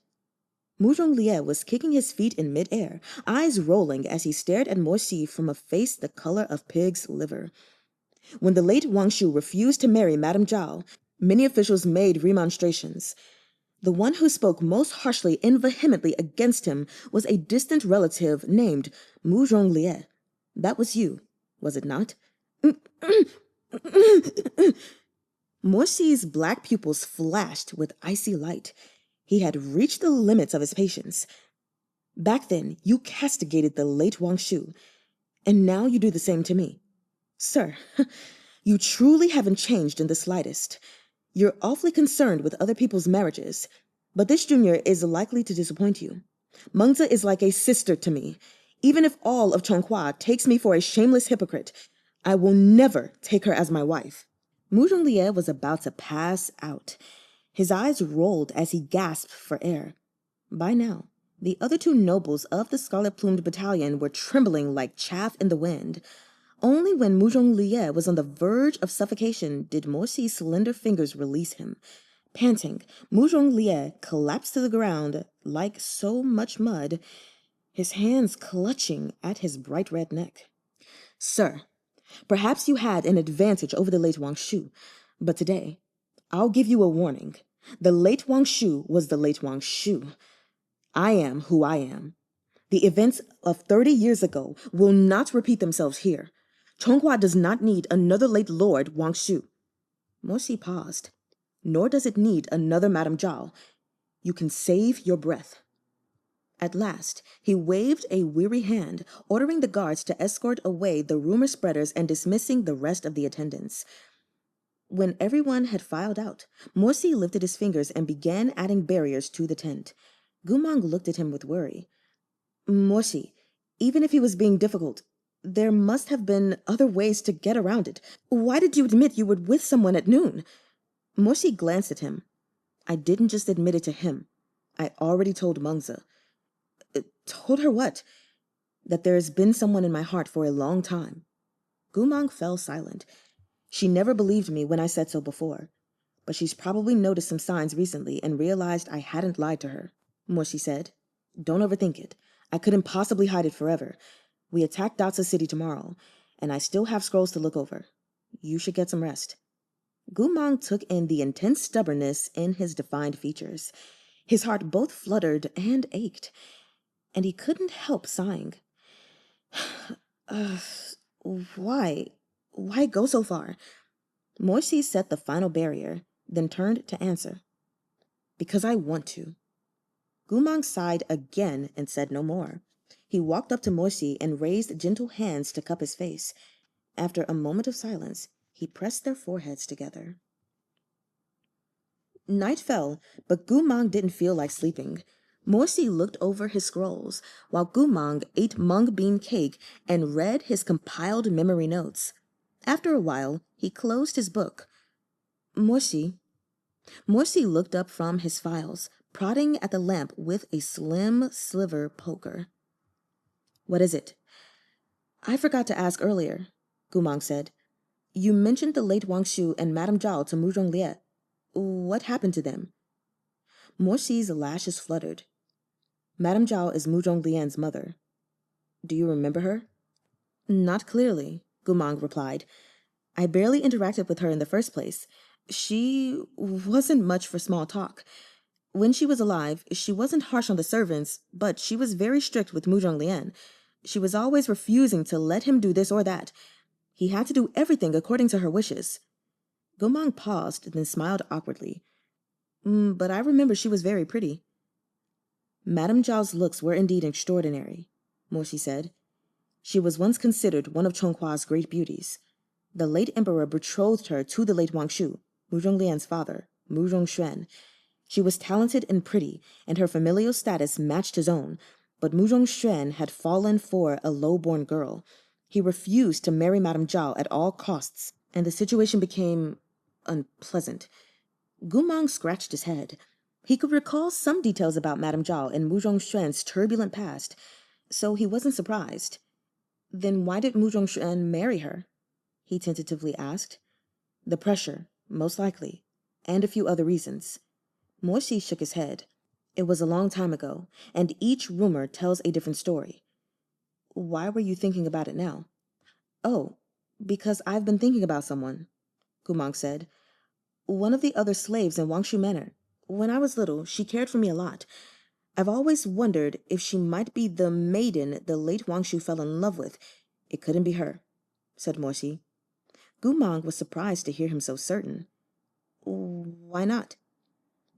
Murong Lian was kicking his feet in midair, eyes rolling as he stared at Morsi from a face the color of pig's liver. When the late Wang Shu refused to marry Madame Zhao, many officials made remonstrations. The one who spoke most harshly and vehemently against him was a distant relative named Murong Lian. That was you, was it not? Morsi's black pupils flashed with icy light. He had reached the limits of his patience. Back then, you castigated the late Wang Shu, and now you do the same to me. Sir, you truly haven't changed in the slightest. You're awfully concerned with other people's marriages, but this junior is likely to disappoint you. Mengzi is like a sister to me. Even if all of Chonghua takes me for a shameless hypocrite, I will never take her as my wife. Murong Lian was about to pass out. His eyes rolled as he gasped for air. By now, the other two nobles of the scarlet-plumed battalion were trembling like chaff in the wind. Only when Murong Lian was on the verge of suffocation did Morsi's slender fingers release him. Panting, Murong Lian collapsed to the ground like so much mud, his hands clutching at his bright red neck. Sir, perhaps you had an advantage over the late Wang Shu, but today, I'll give you a warning. The late Wang Shu was the late Wang Shu. I am who I am. The events of 30 years ago will not repeat themselves here. Chonghua does not need another late Lord Wang Shu. Morsi paused. Nor does it need another Madame Zhao. You can save your breath. At last, he waved a weary hand, ordering the guards to escort away the rumor spreaders and dismissing the rest of the attendants. When everyone had filed out, Morsi lifted his fingers and began adding barriers to the tent. Goo Mahng looked at him with worry. Morsi, even if he was being difficult, there must have been other ways to get around it. Why did you admit you were with someone at noon? Morsi glanced at him. I didn't just admit it to him. I already told Mengzi. Told her what? That there has been someone in my heart for a long time. Goo Mahng fell silent. She never believed me when I said so before, but she's probably noticed some signs recently and realized I hadn't lied to her. Morsi said, Don't overthink it. I couldn't possibly hide it forever. We attack Datsa City tomorrow, and I still have scrolls to look over. You should get some rest. Goo Mahng took in the intense stubbornness in his defined features. His heart both fluttered and ached, and he couldn't help sighing. Why? Why go so far? Morsi set the final barrier, then turned to answer. Because I want to. Goo Mahng sighed again and said no more. He walked up to Morsi and raised gentle hands to cup his face. After a moment of silence, he pressed their foreheads together. Night fell, but Goo Mahng didn't feel like sleeping. Morsi looked over his scrolls, while Goo Mahng ate mung bean cake and read his compiled memory notes. After a while, he closed his book. Morsi looked up from his files, prodding at the lamp with a slim sliver poker. What is it? I forgot to ask earlier, Goo Mahng said. You mentioned the late Wang Shu and Madame Zhao to Murong Lian. What happened to them? Morsi's lashes fluttered. Madame Zhao is Murong Lian's mother. Do you remember her? Not clearly, Goo Mahng replied. I barely interacted with her in the first place. She wasn't much for small talk. When she was alive, she wasn't harsh on the servants, but she was very strict with Murong Lian. She was always refusing to let him do this or that. He had to do everything according to her wishes. Goo Mahng paused, then smiled awkwardly. But I remember she was very pretty. Madame Zhao's looks were indeed extraordinary, Morsi said. She was once considered one of Chonghua's great beauties. The late emperor betrothed her to the late Wangshu, Murong Lian's father, Murong Xuan. She was talented and pretty, and her familial status matched his own, but Murong Xuan had fallen for a low-born girl. He refused to marry Madame Zhao at all costs, and the situation became unpleasant. Goo Mahng scratched his head. He could recall some details about Madame Zhao and Murong Xuan's turbulent past, so he wasn't surprised. Then why did Murong Xuan marry her? He tentatively asked. The pressure, most likely, and a few other reasons. Morsi shook his head. It was a long time ago, and each rumor tells a different story. Why were you thinking about it now? Oh, because I've been thinking about someone, Goo Mahng said. One of the other slaves in Wangshu Manor. When I was little, she cared for me a lot. I've always wondered if she might be the maiden the late Wangshu fell in love with. It couldn't be her, said Morsi. Goo Mahng was surprised to hear him so certain. Why not?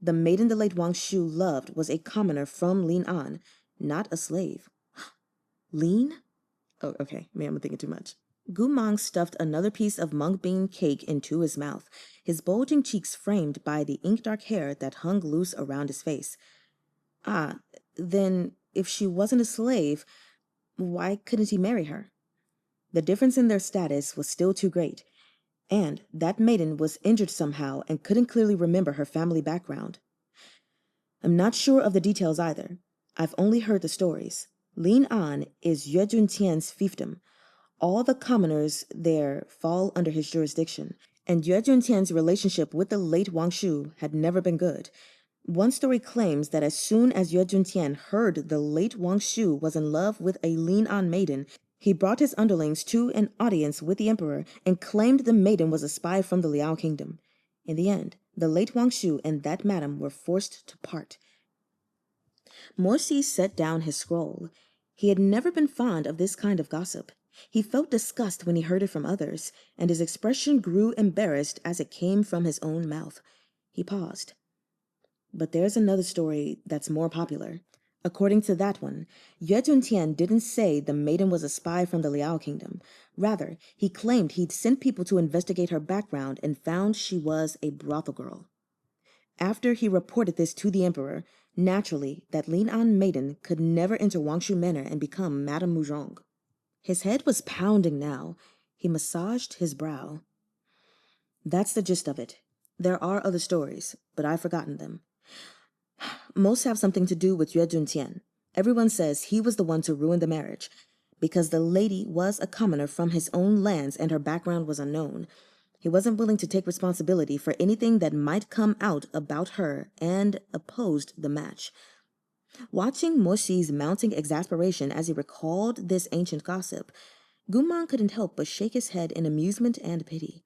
The maiden the late Wangshu loved was a commoner from Lian, not a slave. Lian? Oh, okay, maybe I'm thinking too much. Goo Mahng stuffed another piece of mung bean cake into his mouth, his bulging cheeks framed by the ink-dark hair that hung loose around his face. Ah, then if she wasn't a slave, why couldn't he marry her? The difference in their status was still too great, and that maiden was injured somehow and couldn't clearly remember her family background. I'm not sure of the details either. I've only heard the stories. Lian is Yue Juntian's fiefdom. All the commoners there fall under his jurisdiction, and Yue Juntian's relationship with the late Wangshu had never been good. One story claims that as soon as Yue Juntian heard the late Wangshu was in love with a Lian maiden, he brought his underlings to an audience with the emperor and claimed the maiden was a spy from the Liao kingdom. In the end, the late Wangshu and that madam were forced to part. Morsi set down his scroll. He had never been fond of this kind of gossip. He felt disgust when he heard it from others, and his expression grew embarrassed as it came from his own mouth. He paused. But there's another story that's more popular. According to that one, Yue Juntian didn't say the maiden was a spy from the Liao kingdom. Rather, he claimed he'd sent people to investigate her background and found she was a brothel girl. After he reported this to the emperor, naturally, that Lian maiden could never enter Wangshu Manor and become Madame Murong. His head was pounding now. He massaged his brow. That's the gist of it. There are other stories, but I've forgotten them. Most have something to do with Yue Juntian. Everyone says he was the one to ruin the marriage, because the lady was a commoner from his own lands and her background was unknown. He wasn't willing to take responsibility for anything that might come out about her and opposed the match. Watching Morsi's mounting exasperation as he recalled this ancient gossip, Goo Mahng couldn't help but shake his head in amusement and pity.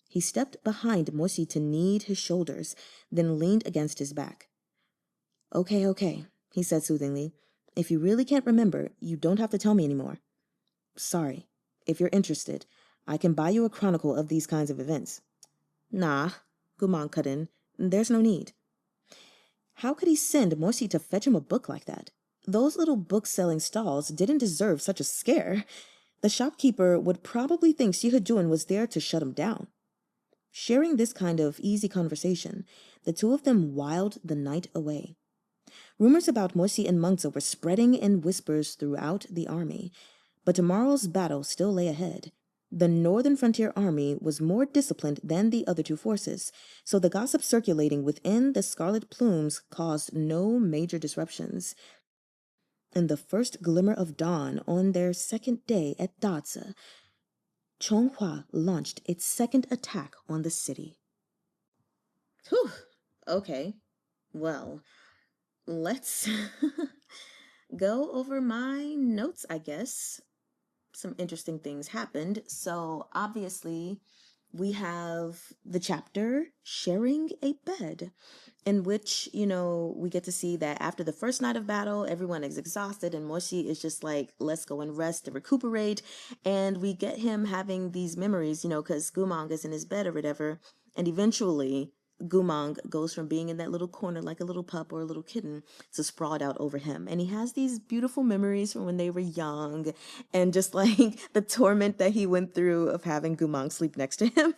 He stepped behind Morsi to knead his shoulders, then leaned against his back. Okay, he said soothingly. If you really can't remember, you don't have to tell me anymore. Sorry. If you're interested, I can buy you a chronicle of these kinds of events. Nah, Goo Mahng cut in. There's no need. How could he send Morsi to fetch him a book like that? Those little book-selling stalls didn't deserve such a scare. The shopkeeper would probably think Shizun was there to shut him down. Sharing this kind of easy conversation, the two of them whiled the night away. Rumors about Morsi and Mengzi were spreading in whispers throughout the army, but tomorrow's battle still lay ahead. The Northern Frontier Army was more disciplined than the other two forces, so the gossip circulating within the Scarlet Plumes caused no major disruptions. In the first glimmer of dawn on their second day at Dazi, Chonghua launched its second attack on the city. Whew, okay. Well, let's go over my notes, I guess. Some interesting things happened. So obviously we have the chapter Sharing a Bed, in which, we get to see that after the first night of battle, everyone is exhausted and Morsi is just like, let's go and rest and recuperate. And we get him having these memories, because Goo Mahng is in his bed or whatever. And eventually Goo Mahng goes from being in that little corner like a little pup or a little kitten to sprawled out over him. And he has these beautiful memories from when they were young and just like the torment that he went through of having Goo Mahng sleep next to him.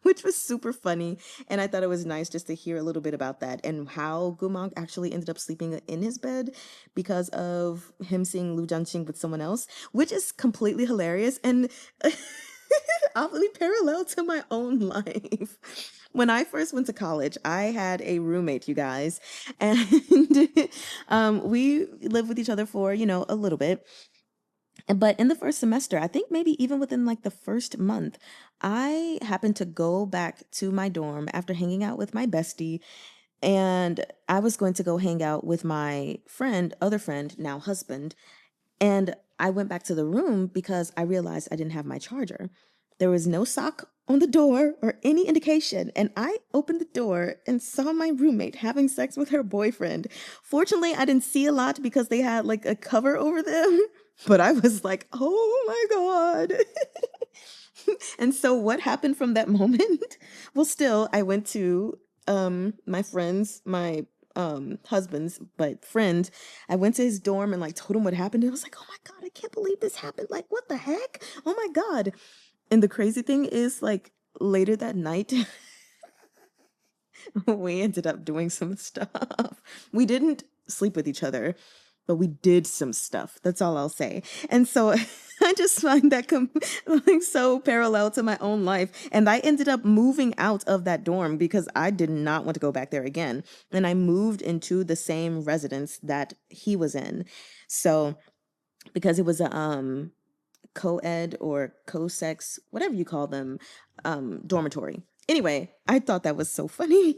Which was super funny. And I thought it was nice just to hear a little bit about that and how Goo Mahng actually ended up sleeping in his bed because of him seeing Lu Jianqing with someone else, which is completely hilarious and oddly parallel to my own life. When I first went to college, I had a roommate, you guys, and we lived with each other for, a little bit. But in the first semester, I think maybe even within like the first month, I happened to go back to my dorm after hanging out with my bestie. And I was going to go hang out with my other friend, now husband. And I went back to the room because I realized I didn't have my charger. There was no sock on the door or any indication. And I opened the door and saw my roommate having sex with her boyfriend. Fortunately, I didn't see a lot because they had like a cover over them. But I was like, oh my God. And so what happened from that moment? Well, still, I went to my husband's but friend. I went to his dorm and like told him what happened. And I was like, oh my God, I can't believe this happened. Like, what the heck? Oh my God. And the crazy thing is, like, later that night, we ended up doing some stuff. We didn't sleep with each other, but we did some stuff. That's all I'll say. And so I just find that like so parallel to my own life. And I ended up moving out of that dorm because I did not want to go back there again. And I moved into the same residence that he was in. So because it was a co-ed or co-sex, whatever you call them, dormitory. Anyway, I thought that was so funny.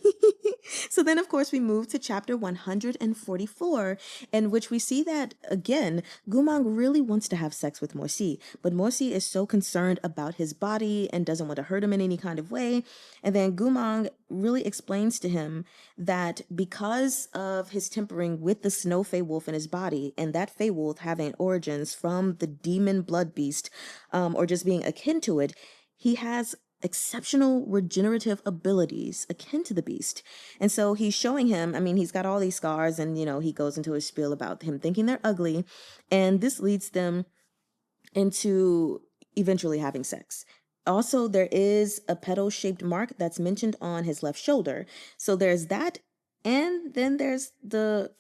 So then, of course, we move to chapter 144, in which we see that, again, Goo Mahng really wants to have sex with Morsi, but Morsi is so concerned about his body and doesn't want to hurt him in any kind of way. And then Goo Mahng really explains to him that because of his tempering with the snow fey wolf in his body, and that fey wolf having origins from the demon blood beast, or just being akin to it, he has exceptional regenerative abilities akin to the beast. And so he's showing him, I mean, he's got all these scars and, he goes into a spiel about him thinking they're ugly. And this leads them into eventually having sex. Also, there is a petal-shaped mark that's mentioned on his left shoulder. So there's that. And then there's the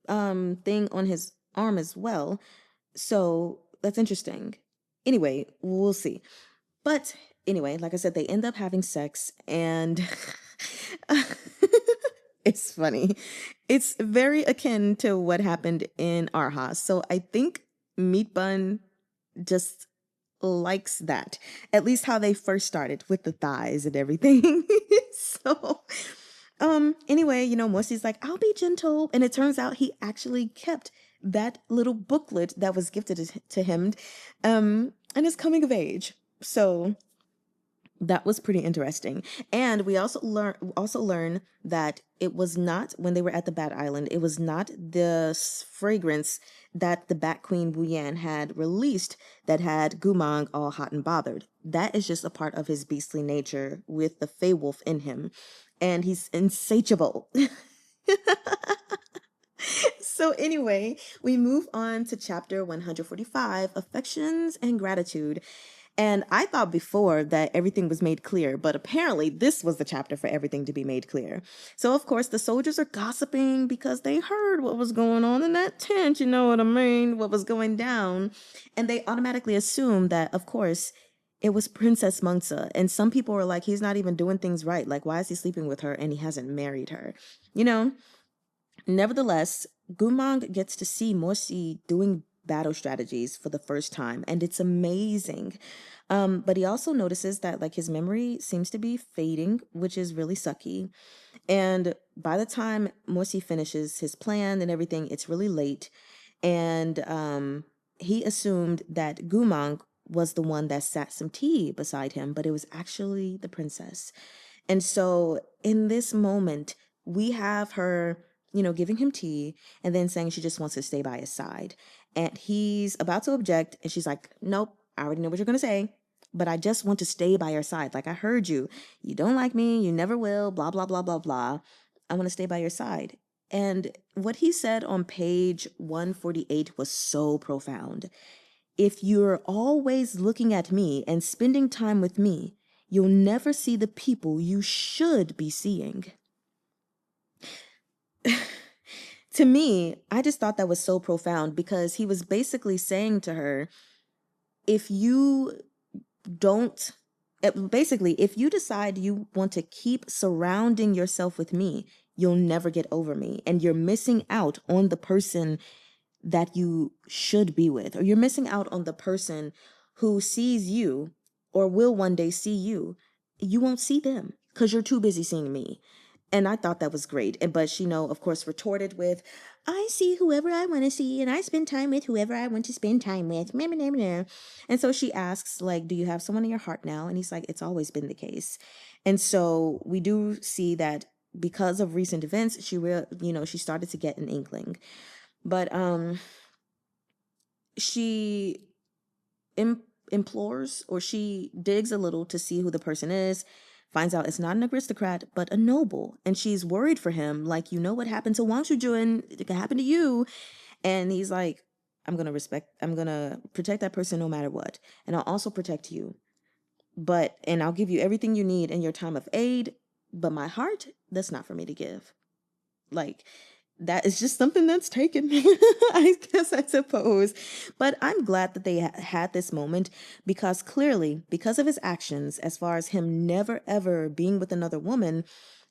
thing on his arm as well. So that's interesting. Anyway, we'll see. But anyway, like I said, they end up having sex and it's funny. It's very akin to what happened in ErHa. So I think Meat Bun just likes that. At least how they first started with the thighs and everything. So anyway, Morsi's like, I'll be gentle. And it turns out he actually kept that little booklet that was gifted to him and is coming of age. So that was pretty interesting. And we also learn that it was not, when they were at the Bat Island, it was not the fragrance that the Bat Queen Lian had released that had Goo Mahng all hot and bothered. That is just a part of his beastly nature with the Fey Wolf in him. And he's insatiable. So anyway, we move on to chapter 145, Affections and Gratitude. And I thought before that everything was made clear, but apparently this was the chapter for everything to be made clear. So, of course, the soldiers are gossiping because they heard what was going on in that tent, you know what I mean, what was going down. And they automatically assume that, of course, it was Princess Mengsa. And some people were like, he's not even doing things right. Like, why is he sleeping with her and he hasn't married her? Nevertheless, Goo Mahng gets to see Morsi doing battle strategies for the first time, and it's amazing. But he also notices that like his memory seems to be fading, which is really sucky. And by the time Morsi finishes his plan and everything, it's really late. And he assumed that Goo Mahng was the one that sat some tea beside him, but it was actually the princess. And so in this moment, we have her, giving him tea and then saying she just wants to stay by his side. And he's about to object. And she's like, nope, I already know what you're going to say. but I just want to stay by your side. Like, I heard you. You don't like me. You never will. Blah, blah, blah, blah, blah. I want to stay by your side. And what he said on page 148 was so profound. If you're always looking at me and spending time with me, you'll never see the people you should be seeing. To me, I just thought that was so profound, because he was basically saying to her, if you don't, basically, if you decide you want to keep surrounding yourself with me, you'll never get over me. And you're missing out on the person that you should be with, or you're missing out on the person who sees you or will one day see you. You won't see them because you're too busy seeing me. And I thought that was great. But she, of course, retorted with, I see whoever I want to see, and I spend time with whoever I want to spend time with. And so she asks, like, do you have someone in your heart now? And he's like, it's always been the case. And so we do see that because of recent events, she started to get an inkling. But she implores, or she digs a little to see who the person is, finds out it's not an aristocrat, but a noble. And she's worried for him, like, what happened to Wang Shujun? It could happen to you. And he's like, I'm going to protect that person no matter what. And I'll also protect you. And I'll give you everything you need in your time of aid. But my heart, that's not for me to give. Like, that is just something that's taken, I suppose. But I'm glad that they had this moment, because clearly, because of his actions, as far as him never ever being with another woman,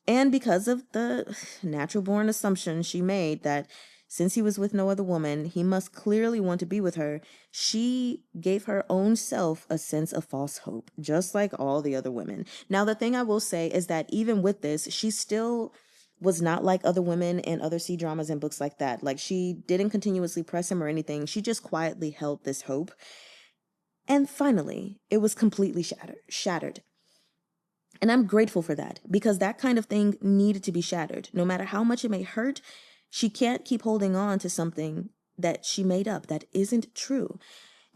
and because of the natural born assumption she made that since he was with no other woman, he must clearly want to be with her, she gave her own self a sense of false hope, just like all the other women. Now, the thing I will say is that even with this, she still was not like other women in other C-dramas and books like that. Like, she didn't continuously press him or anything. She just quietly held this hope. And finally, it was completely shattered. And I'm grateful for that, because that kind of thing needed to be shattered. No matter how much it may hurt, she can't keep holding on to something that she made up that isn't true.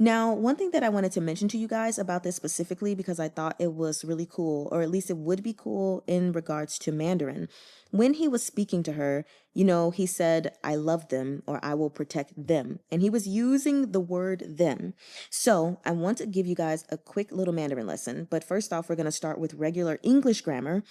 Now, one thing that I wanted to mention to you guys about this specifically, because I thought it was really cool, or at least it would be cool in regards to Mandarin. When he was speaking to her, he said, I love them, or I will protect them. And he was using the word them. So I want to give you guys a quick little Mandarin lesson. But first off, we're going to start with regular English grammar.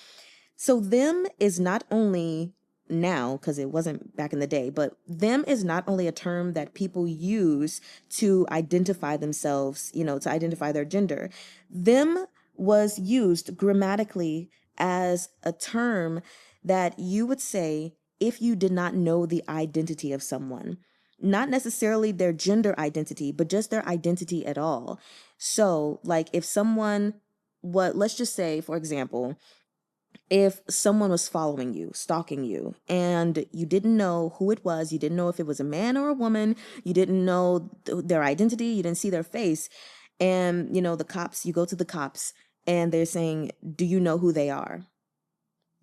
So them is not only now, because it wasn't back in the day, but them is not only a term that people use to identify themselves, to identify their gender. Them was used grammatically as a term that you would say if you did not know the identity of someone. Not necessarily their gender identity, but just their identity at all. So, like, if someone, let's just say, for example, if someone was following you, stalking you, and you didn't know who it was, you didn't know if it was a man or a woman, you didn't know their identity, you didn't see their face, and, the cops, you go to the cops, and they're saying, do you know who they are?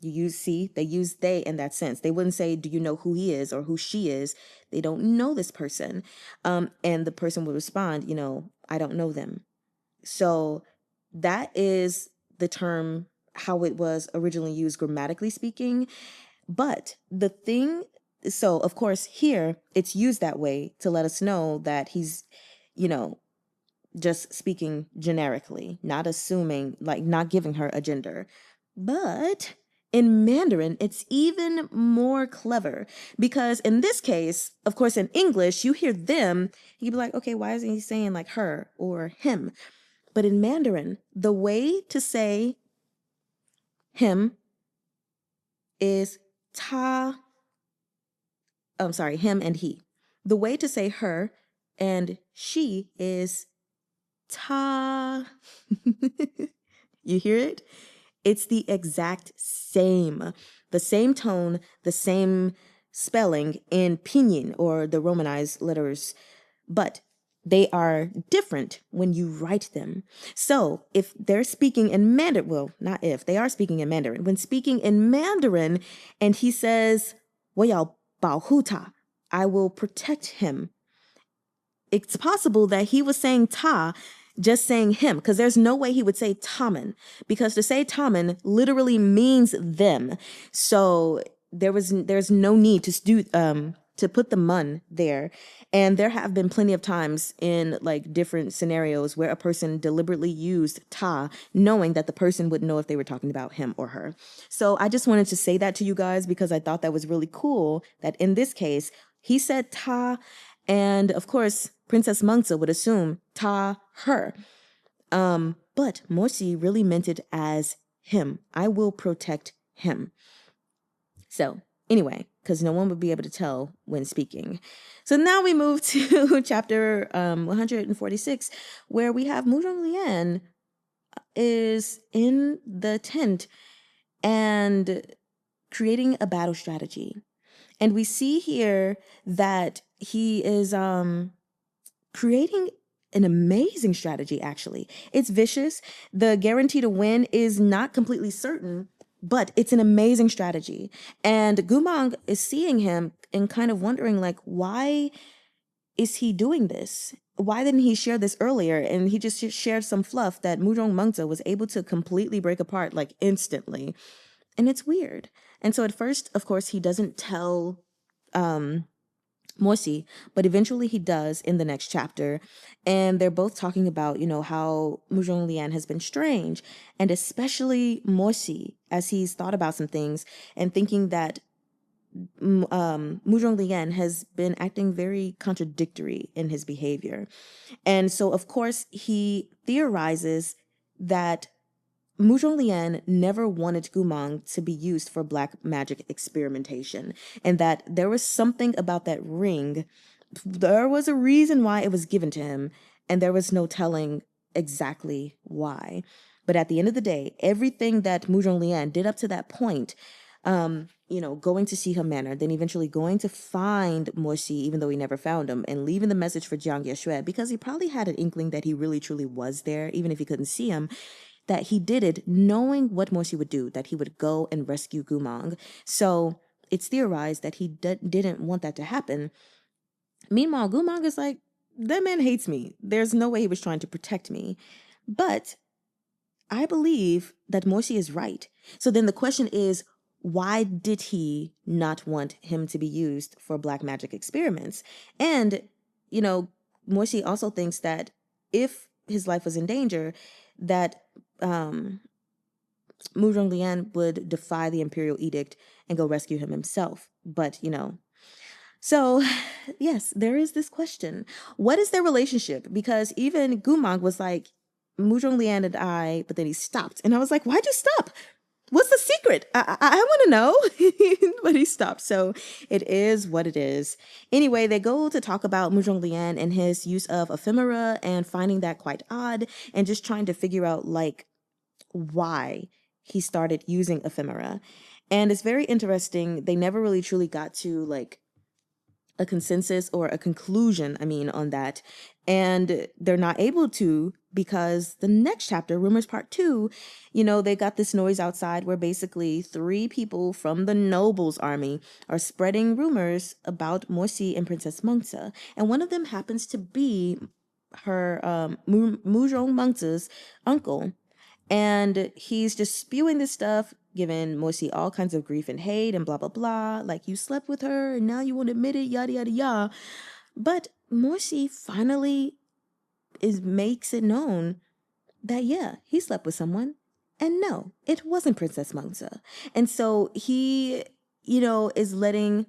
They use they in that sense. They wouldn't say, do you know who he is or who she is? They don't know this person. And the person would respond, I don't know them. So that is the term, how it was originally used grammatically speaking. But so of course here it's used that way to let us know that he's, just speaking generically, not assuming, like not giving her a gender. But in Mandarin, it's even more clever, because in this case, of course, in English, you hear them, you'd be like, okay, why isn't he saying like her or him? But in Mandarin, the way to say him is him and he. The way to say her and she is ta. You hear it? It's the exact same. The same tone, the same spelling in pinyin, or the romanized letters, but they are different when you write them. So if they're speaking in Mandarin, well, not if, they are speaking in Mandarin. When speaking in Mandarin and he says, 我要保护他, I will protect him. It's possible that he was saying ta just saying him, because there's no way he would say Tommen, because to say Tommen literally means them. So there's no need to do to put the mun there. And there have been plenty of times in like different scenarios where a person deliberately used ta, knowing that the person wouldn't know if they were talking about him or her. So I just wanted to say that to you guys because I thought that was really cool that in this case, he said ta, and of course, Princess Mengzi would assume ta, her. But Morsi really meant it as him. I will protect him. So anyway, because no one would be able to tell when speaking. So now we move to chapter 146, where we have Murong Lian is in the tent and creating a battle strategy. And we see here that he is creating an amazing strategy, actually. It's vicious. The guarantee to win is not completely certain, but it's an amazing strategy. And Goo Mahng is seeing him and kind of wondering, like, why is he doing this? Why didn't he share this earlier? And he just shared some fluff that Murong Mengzi was able to completely break apart, like, instantly. And it's weird. And so at first, of course, he doesn't tell Morsi, but eventually he does in the next chapter. And they're both talking about, you know, how Murong Lian has been strange, and especially Morsi, as he's thought about some things and thinking that Murong Lian has been acting very contradictory in his behavior. And so, of course, he theorizes that Murong Lian never wanted Goo Mahng to be used for black magic experimentation, and that there was something about that ring. There was a reason why it was given to him, and there was no telling exactly why. But at the end of the day, everything that Murong Lian did up to that point, you know, going to see her manor, then eventually going to find Morsi, even though he never found him, and leaving the message for Jiang Yeshui, because he probably had an inkling that he really truly was there, even if he couldn't see him, that he did it knowing what Morsi would do, that he would go and rescue Goo Mahng. So it's theorized that he didn't want that to happen. Meanwhile, Goo Mahng is like, that man hates me. There's no way he was trying to protect me. But I believe that Morsi is right. So then the question is, why did he not want him to be used for black magic experiments? And, you know, Morsi also thinks that if his life was in danger, that Murong Lian would defy the imperial edict and go rescue him himself. But, you know, so yes, there is this question. What is their relationship? Because even Goo Mahng was like, Murong Lian and I, but then he stopped. And I was like, why'd you stop? What's the secret? I want to know. But he stopped. So it is what it is. Anyway, they go to talk about Murong Lian and his use of ephemera and finding that quite odd and just trying to figure out like why he started using ephemera. And it's very interesting. They never really truly got to like a consensus or a conclusion, on that. And they're not able to because the next chapter, Rumors Part 2, you know, they got this noise outside where basically 3 people from the nobles' army are spreading rumors about Morsi and Princess Mengzi. And one of them happens to be her Murong Mengzi's uncle. And he's just spewing this stuff, giving Morsi all kinds of grief and hate and blah, blah, blah. Like, you slept with her and now you won't admit it, yada, yada, yada. But Morsi finally makes it known that, yeah, he slept with someone. And no, it wasn't Princess Mengzi. And so he, you know, is letting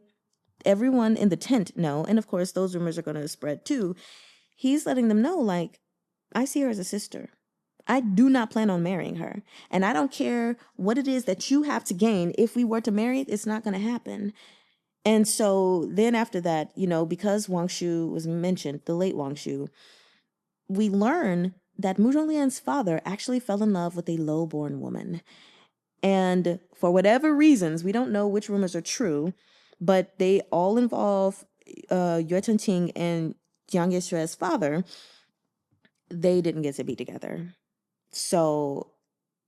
everyone in the tent know. And of course, those rumors are going to spread too. He's letting them know, like, I see her as a sister. I do not plan on marrying her. And I don't care what it is that you have to gain. If we were to marry, it's not going to happen. And so then after that, you know, because Wang Shu was mentioned, the late Wang Shu, we learn that Murong Lian's father actually fell in love with a low-born woman. And for whatever reasons, we don't know which rumors are true, but they all involve Yue Tenting and Jiang Yeshui's father. They didn't get to be together. So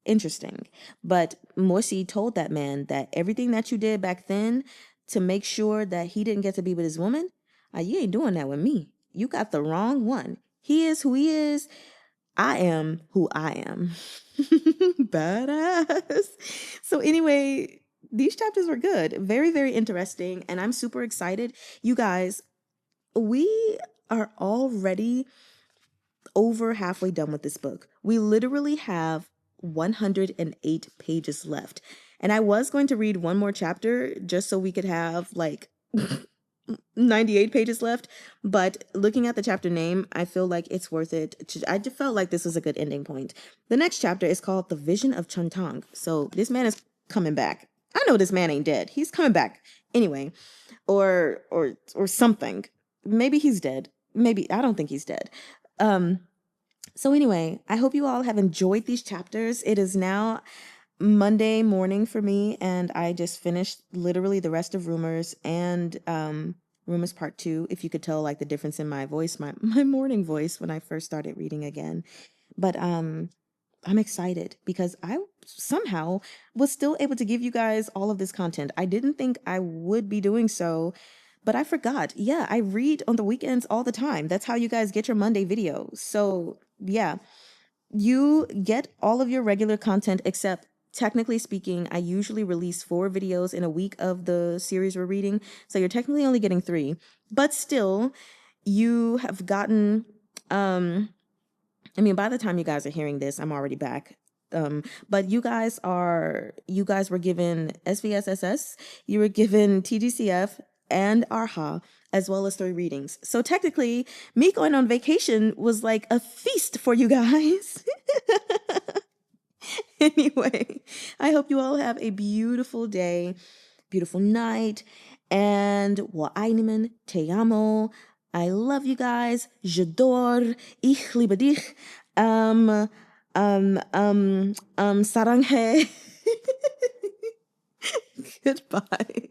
interesting. But Morsi told that man that everything that you did back then to make sure that he didn't get to be with his woman, you ain't doing that with me. You got the wrong one. He is who he is. I am who I am. Badass. So anyway, these chapters were good. Very, very interesting. And I'm super excited. You guys, we are already over halfway done with this book. We literally have 108 pages left. And I was going to read one more chapter just so we could have like 98 pages left, but looking at the chapter name, I feel like it's worth it. I just felt like this was a good ending point. The next chapter is called The Vision of Chuntang. So this man is coming back. I know this man ain't dead. He's coming back anyway, or something. Maybe he's dead. Maybe I don't think he's dead. So anyway, I hope you all have enjoyed these chapters. It is now Monday morning for me, and I just finished literally the rest of Rumors and Rumors Part 2, if you could tell like the difference in my voice, my morning voice when I first started reading again. But I'm excited because I somehow was still able to give you guys all of this content. I didn't think I would be doing so, but I forgot. Yeah, I read on the weekends all the time. That's how you guys get your Monday videos. So yeah, you get all of your regular content, except technically speaking, I usually release 4 videos in a week of the series we're reading. So you're technically only getting 3, but still you have gotten, I mean, by the time you guys are hearing this, I'm already back. But you guys were given SVSSS, you were given TGCF and ErHa, as well as 3 readings. So technically, me going on vacation was like a feast for you guys. Anyway, I hope you all have a beautiful day, beautiful night, and wa'aynimen, te amo. I love you guys. J'adore. Ich liebe dich. Sarang he. Goodbye.